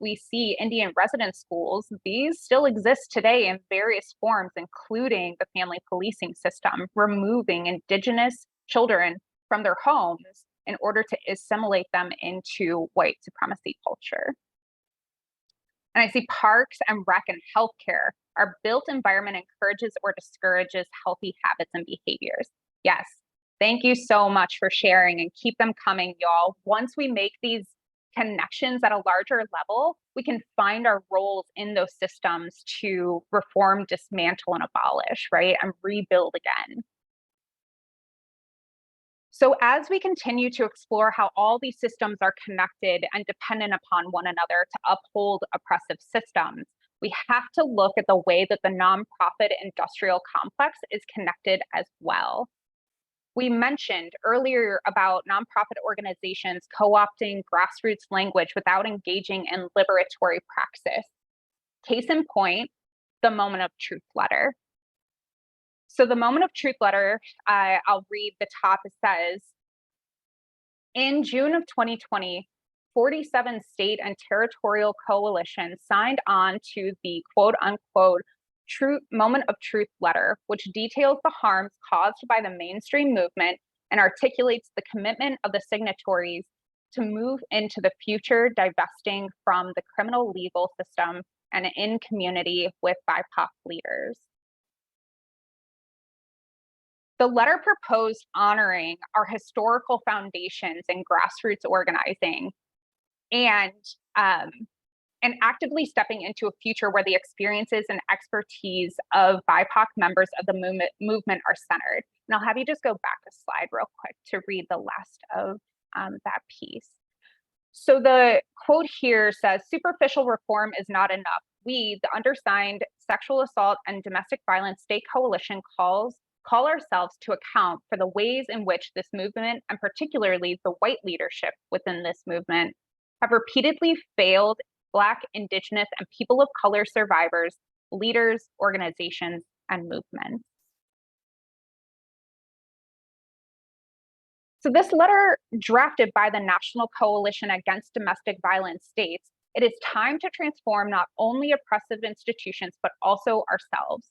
We see Indian residence schools. These still exist today in various forms, including the family policing system, removing Indigenous children from their homes in order to assimilate them into white supremacy culture. And I see parks and rec and healthcare. Our built environment encourages or discourages healthy habits and behaviors. Yes, thank you so much for sharing, and keep them coming, y'all. Once we make these connections at a larger level, we can find our roles in those systems to reform, dismantle, and abolish, right? And rebuild again. So as we continue to explore how all these systems are connected and dependent upon one another to uphold oppressive systems, we have to look at the way that the nonprofit industrial complex is connected as well. We mentioned earlier about nonprofit organizations co-opting grassroots language without engaging in liberatory praxis. Case in point, the Moment of Truth letter. So the Moment of Truth letter, I'll read the top. It says, in June of 2020, 47 state and territorial coalitions signed on to the quote unquote Moment of Truth letter, which details the harms caused by the mainstream movement and articulates the commitment of the signatories to move into the future divesting from the criminal legal system and in community with BIPOC leaders. The letter proposed honoring our historical foundations in grassroots organizing and actively stepping into a future where the experiences and expertise of BIPOC members of the movement are centered. And I'll have you just go back a slide real quick to read the last of that piece. So the quote here says, superficial reform is not enough. We, the undersigned Sexual Assault and Domestic Violence State Coalition, call ourselves to account for the ways in which this movement, and particularly the white leadership within this movement, have repeatedly failed Black, Indigenous, and people of color survivors, leaders, organizations, and movements. So this letter, drafted by the National Coalition Against Domestic Violence, states, it is time to transform not only oppressive institutions, but also ourselves.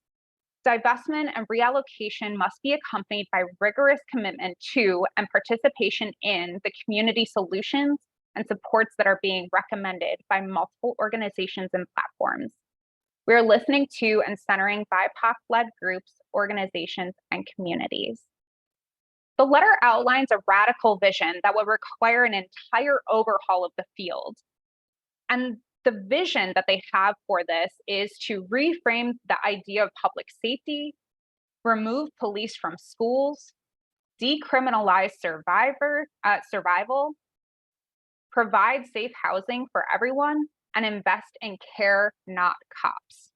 Divestment and reallocation must be accompanied by rigorous commitment to and participation in the community solutions and supports that are being recommended by multiple organizations and platforms. We are listening to and centering BIPOC-led groups, organizations, and communities. The letter outlines a radical vision that would require an entire overhaul of the field. And the vision that they have for this is to reframe the idea of public safety, remove police from schools, decriminalize survival, provide safe housing for everyone, and invest in care, not cops.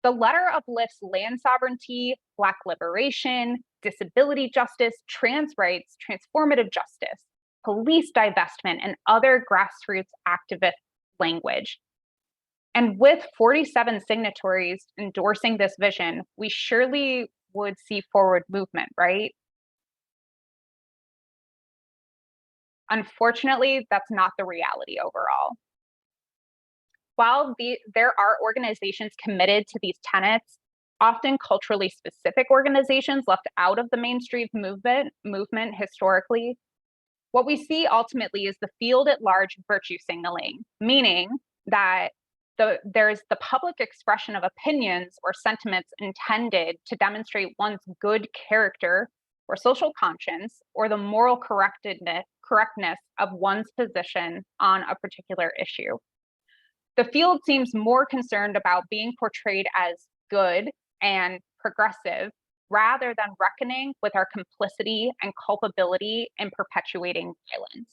The letter uplifts land sovereignty, Black liberation, disability justice, trans rights, transformative justice, police divestment, and other grassroots activist language. And with 47 signatories endorsing this vision, we surely would see forward movement, right? Unfortunately, that's not the reality overall. While there are organizations committed to these tenets, often culturally specific organizations left out of the mainstream movement historically, what we see ultimately is the field at large virtue signaling, meaning that there's the public expression of opinions or sentiments intended to demonstrate one's good character or social conscience or the moral correctness of one's position on a particular issue. The field seems more concerned about being portrayed as good and progressive rather than reckoning with our complicity and culpability in perpetuating violence.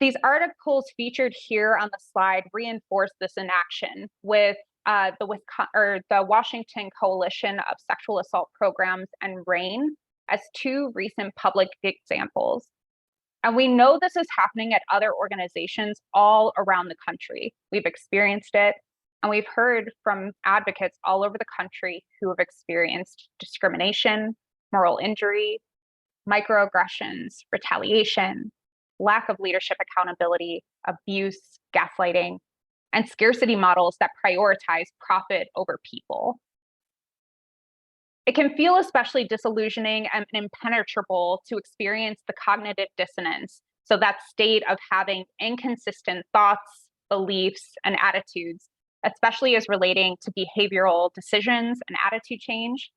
These articles featured here on the slide reinforce this in action with the Washington Coalition of Sexual Assault Programs and RAIN as two recent public examples. And we know this is happening at other organizations all around the country. We've experienced it, and we've heard from advocates all over the country who have experienced discrimination, moral injury, microaggressions, retaliation, lack of leadership accountability, abuse, gaslighting, and scarcity models that prioritize profit over people. It can feel especially disillusioning and impenetrable to experience the cognitive dissonance, so that state of having inconsistent thoughts, beliefs, and attitudes, especially as relating to behavioral decisions and attitude change.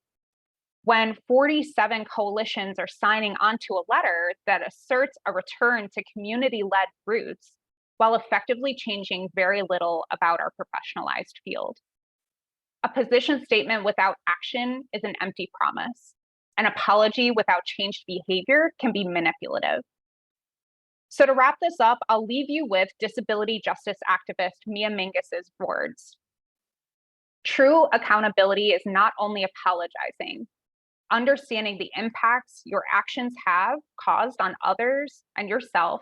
When 47 coalitions are signing onto a letter that asserts a return to community-led roots while effectively changing very little about our professionalized field. A position statement without action is an empty promise. An apology without changed behavior can be manipulative. So to wrap this up, I'll leave you with disability justice activist Mia Mingus's words. True accountability is not only apologizing, understanding the impacts your actions have caused on others and yourself,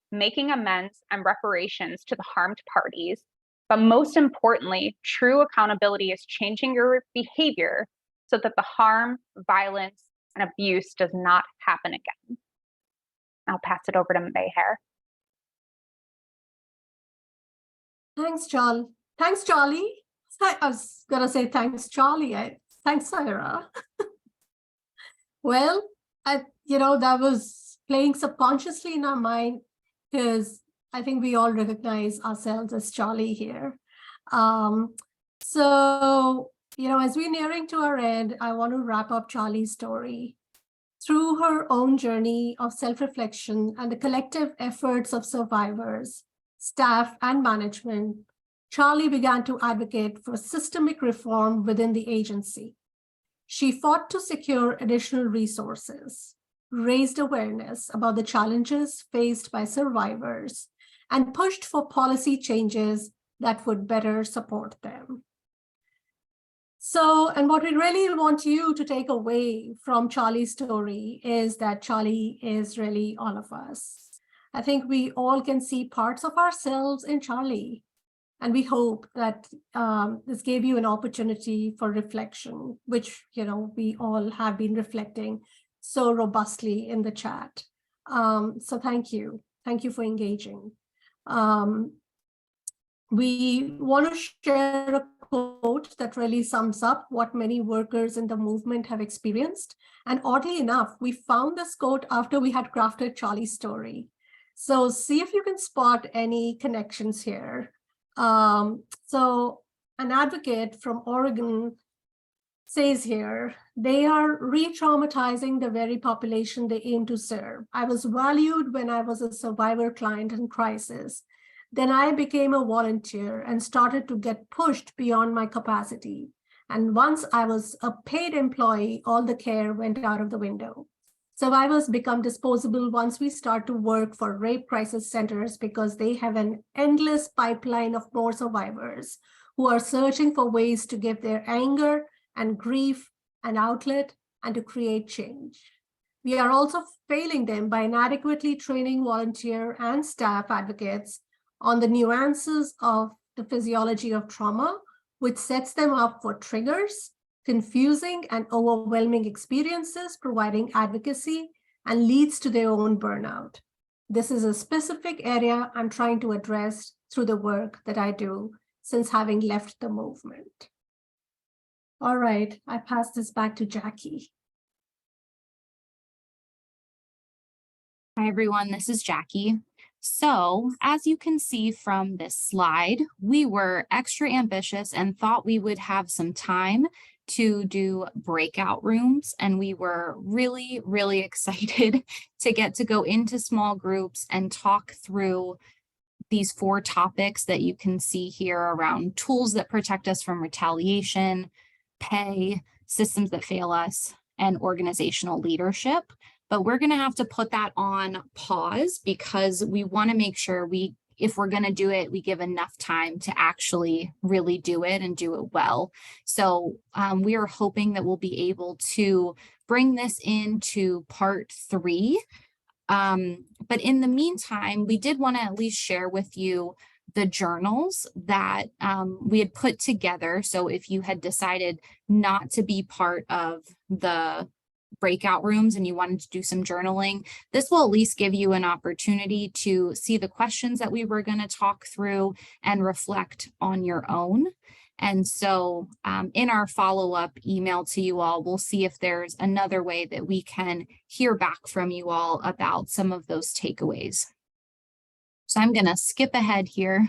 making amends and reparations to the harmed parties. But most importantly, true accountability is changing your behavior so that the harm, violence, and abuse does not happen again. I'll pass it over to Meher. Thanks, Charlie. Thanks, Charlie. I was gonna say thanks, Charlie. Thanks, Sarah. Well, that was playing subconsciously in our mind because I think we all recognize ourselves as Charlie here. So, as we're nearing to our end, I want to wrap up Charlie's story. Through her own journey of self-reflection and the collective efforts of survivors, staff, and management, Charlie began to advocate for systemic reform within the agency. She fought to secure additional resources, raised awareness about the challenges faced by survivors, and pushed for policy changes that would better support them. So, and what we really want you to take away from Charlie's story is that Charlie is really all of us. I think we all can see parts of ourselves in Charlie. And we hope that this gave you an opportunity for reflection, which, we all have been reflecting so robustly in the chat. So thank you. Thank you for engaging. We want to share a quote that really sums up what many workers in the movement have experienced. And oddly enough, we found this quote after we had crafted Charlie's story. So see if you can spot any connections here. So an advocate from Oregon says here, they are re-traumatizing the very population they aim to serve. I was valued when I was a survivor client in crisis. Then I became a volunteer and started to get pushed beyond my capacity. And once I was a paid employee, all the care went out of the window. Survivors become disposable once we start to work for rape crisis centers because they have an endless pipeline of more survivors who are searching for ways to give their anger and grief an outlet and to create change. We are also failing them by inadequately training volunteer and staff advocates on the nuances of the physiology of trauma, which sets them up for triggers, confusing and overwhelming experiences, providing advocacy, and leads to their own burnout. This is a specific area I'm trying to address through the work that I do since having left the movement. All right, I pass this back to Jackie. Hi, everyone. This is Jackie. So as you can see from this slide, we were extra ambitious and thought we would have some time to do breakout rooms. And we were really, really excited to get to go into small groups and talk through these 4 topics that you can see here around tools that protect us from retaliation, pay, systems that fail us, and organizational leadership. But we're going to have to put that on pause because we want to make sure if we're going to do it, we give enough time to actually really do it and do it well. So we are hoping that we'll be able to bring this into part 3. But in the meantime, we did want to at least share with you the journals that we had put together. So if you had decided not to be part of the breakout rooms and you wanted to do some journaling, this will at least give you an opportunity to see the questions that we were going to talk through and reflect on your own. And so in our follow-up email to you all, we'll see if there's another way that we can hear back from you all about some of those takeaways. So I'm going to skip ahead here.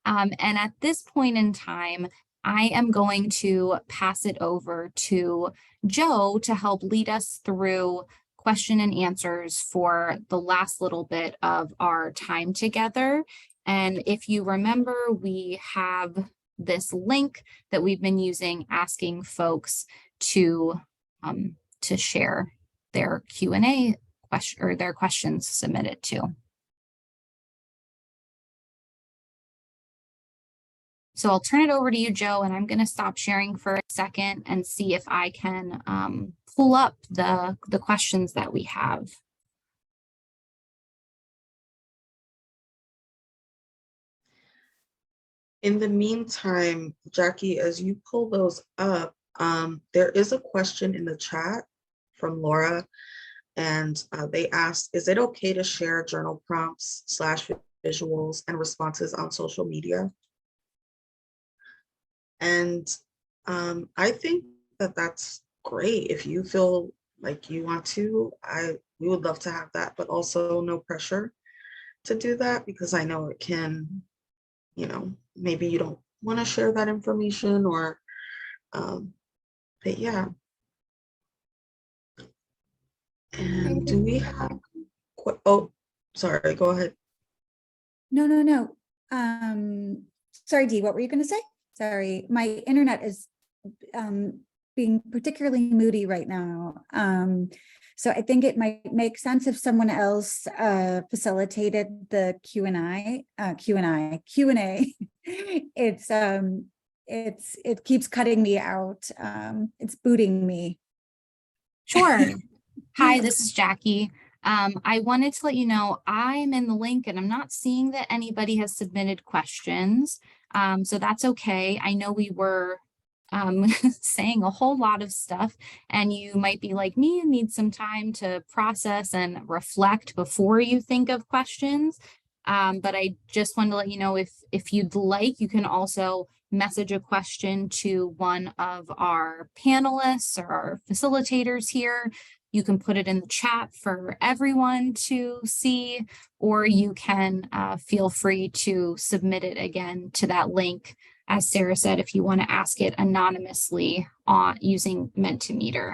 And at this point in time, I am going to pass it over to Joe to help lead us through question and answers for the last little bit of our time together. And if you remember, we have this link that we've been using asking folks to share their Q&A question or their questions submitted to. So I'll turn it over to you, Joe, and I'm going to stop sharing for a second and see if I can pull up the questions that we have. In the meantime, Jackie, as you pull those up, there is a question in the chat from Laura, and they asked, is it okay to share journal prompts / visuals and responses on social media? And I think that that's great. If you feel like you want to, we would love to have that, but also no pressure to do that, because I know it can, maybe you don't want to share that information, or but yeah. And do we have, oh, sorry, go ahead. No. Sorry, Dee, what were you going to say? Sorry, my internet is being particularly moody right now. So I think it might make sense if someone else facilitated the Q&A. It keeps cutting me out. It's booting me. Sure. Hi, this is Jackie. I wanted to let you know I'm in the link and I'm not seeing that anybody has submitted questions. So that's okay. I know we were saying a whole lot of stuff, and you might be like me and need some time to process and reflect before you think of questions. But I just wanted to let you know if you'd like, you can also message a question to one of our panelists or our facilitators here. You can put it in the chat for everyone to see, or you can feel free to submit it again to that link, as Sarah said, if you want to ask it anonymously using Mentimeter.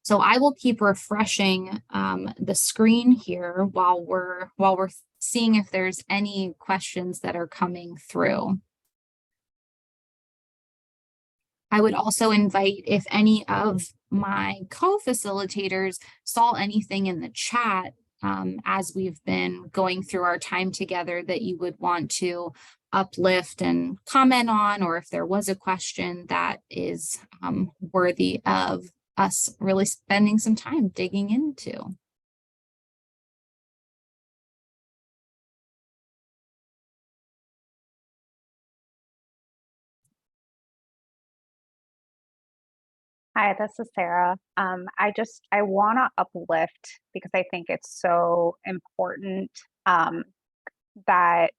So I will keep refreshing the screen here while we're seeing if there's any questions that are coming through. I would also invite, if any of my co-facilitators saw anything in the chat as we've been going through our time together that you would want to uplift and comment on, or if there was a question that is worthy of us really spending some time digging into. Hi, this is Sarah. I want to uplift because I think it's so important. that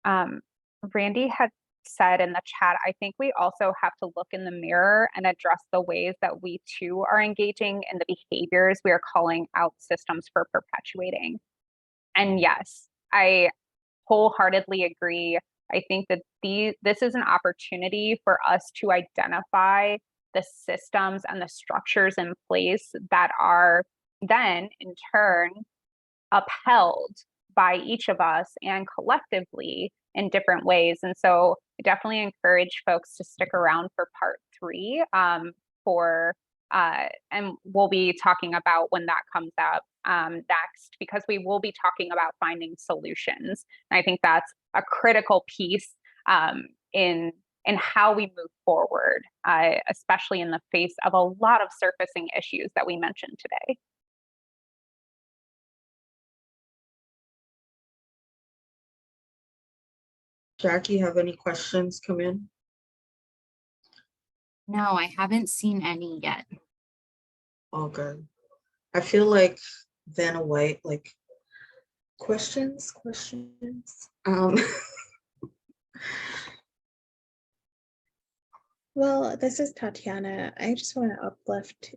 Randy had said in the chat, I think we also have to look in the mirror and address the ways that we too are engaging in the behaviors we are calling out systems for perpetuating. And yes, I wholeheartedly agree. I think that this is an opportunity for us to identify the systems and the structures in place that are then in turn upheld by each of us and collectively in different ways. And so I definitely encourage folks to stick around for part 3 and we'll be talking about when that comes up next, because we will be talking about finding solutions. And I think that's a critical piece in how we move forward, especially in the face of a lot of surfacing issues that we mentioned today. Jackie, have any questions come in? No, I haven't seen any yet. All good. I feel like Vanna White, like questions. Well, this is Tatiana. I just want to uplift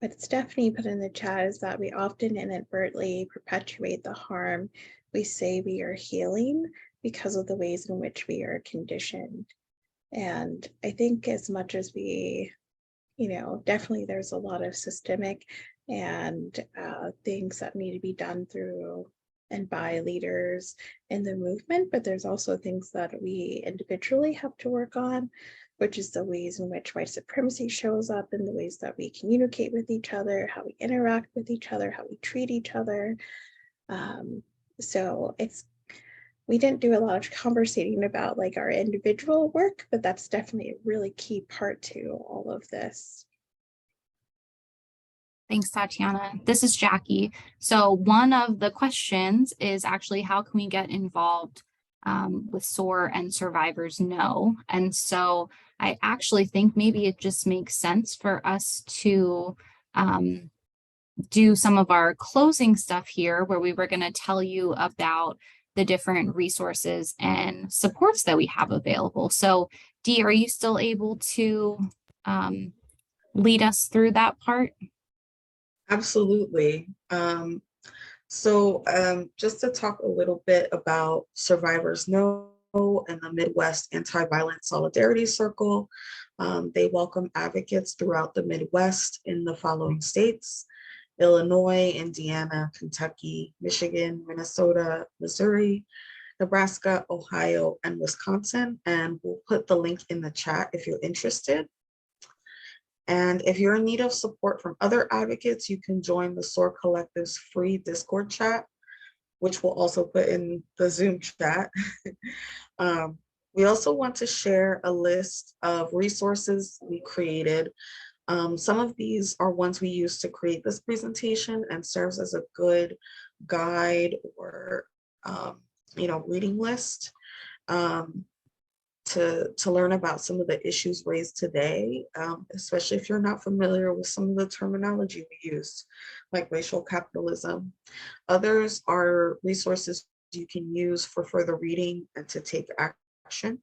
what Stephanie put in the chat is that we often inadvertently perpetuate the harm we say we are healing because of the ways in which we are conditioned. And I think as much as we, definitely there's a lot of systemic and things that need to be done through and by leaders in the movement, but there's also things that we individually have to work on, which is the ways in which white supremacy shows up in the ways that we communicate with each other, how we interact with each other, how we treat each other. So we didn't do a lot of conversating about like our individual work, but that's definitely a really key part to all of this. Thanks, Tatiana. This is Jackie. So one of the questions is actually how can we get involved with SOAR and Survivors Know? And so I actually think maybe it just makes sense for us to do some of our closing stuff here, where we were going to tell you about the different resources and supports that we have available. So Dee, are you still able to lead us through that part? Absolutely. Just to talk a little bit about Survivors Know and the Midwest Anti-Violence Solidarity Circle. They welcome advocates throughout the Midwest in the following states: Illinois, Indiana, Kentucky, Michigan, Minnesota, Missouri, Nebraska, Ohio, and Wisconsin. And we'll put the link in the chat if you're interested. And if you're in need of support from other advocates, you can join the SOAR Collective's free Discord chat, which we'll also put in the Zoom chat. We also want to share a list of resources we created. Some of these are ones we used to create this presentation and serves as a good guide or reading list to learn about some of the issues raised today, especially if you're not familiar with some of the terminology we used, like racial capitalism. Others are resources you can use for further reading and to take action.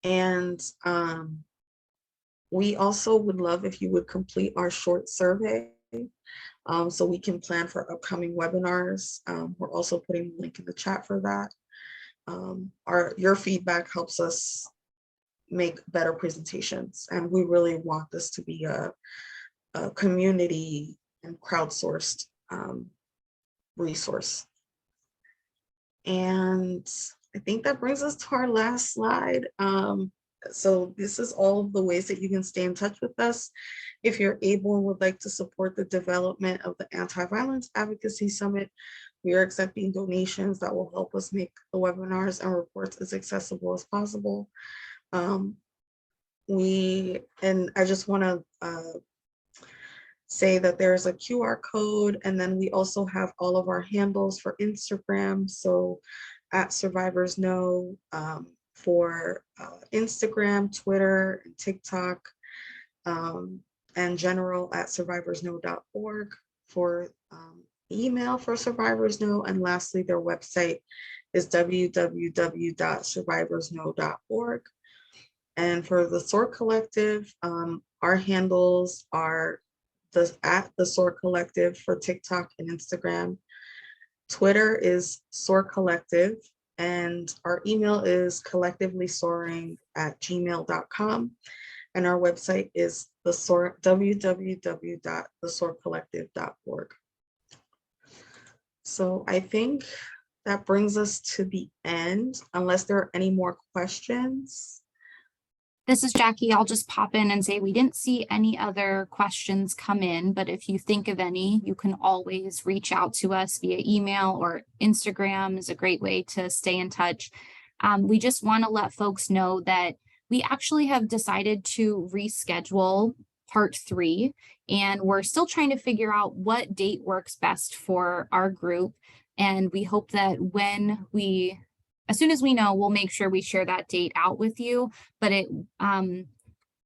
And we also would love if you would complete our short survey so we can plan for upcoming webinars. We're also putting a link in the chat for that. Your feedback helps us make better presentations, and we really want this to be a community and crowdsourced resource. And I think that brings us to our last slide. So this is all of the ways that you can stay in touch with us. If you're able and would like to support the development of the Anti-Violence Advocacy Summit, we are accepting donations that will help us make the webinars and reports as accessible as possible. And I just want to say that there's a QR code, and then we also have all of our handles for Instagram. So at Survivors Know for Instagram, Twitter, and TikTok, and general at survivorsknow.org for email for Survivors Know. And lastly, their website is www.survivorsknow.org. And for the SOAR Collective, our handles are at the SOAR Collective for TikTok and Instagram. Twitter is SOAR Collective, and our email is collectivelysoaring@gmail.com. And our website is www.thesoarcollective.org. So I think that brings us to the end, unless there are any more questions. This is Jackie. I'll just pop in and say we didn't see any other questions come in, but if you think of any, you can always reach out to us via email, or Instagram is a great way to stay in touch. We just want to let folks know that we actually have decided to reschedule part 3, and we're still trying to figure out what date works best for our group. And we hope that as soon as we know, we'll make sure we share that date out with you, but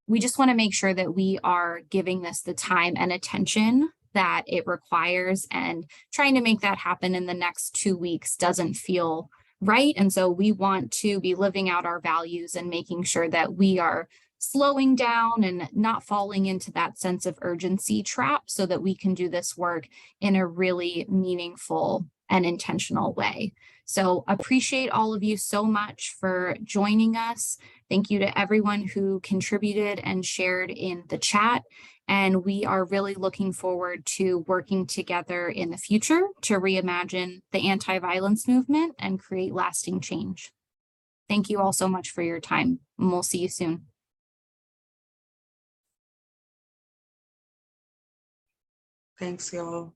we just want to make sure that we are giving this the time and attention that it requires, and trying to make that happen in the next 2 weeks doesn't feel right. And so we want to be living out our values and making sure that we are slowing down and not falling into that sense of urgency trap, so that we can do this work in a really meaningful and intentional way. So appreciate all of you so much for joining us. Thank you to everyone who contributed and shared in the chat. And we are really looking forward to working together in the future to reimagine the anti-violence movement and create lasting change. Thank you all so much for your time, and we'll see you soon. Thanks, y'all.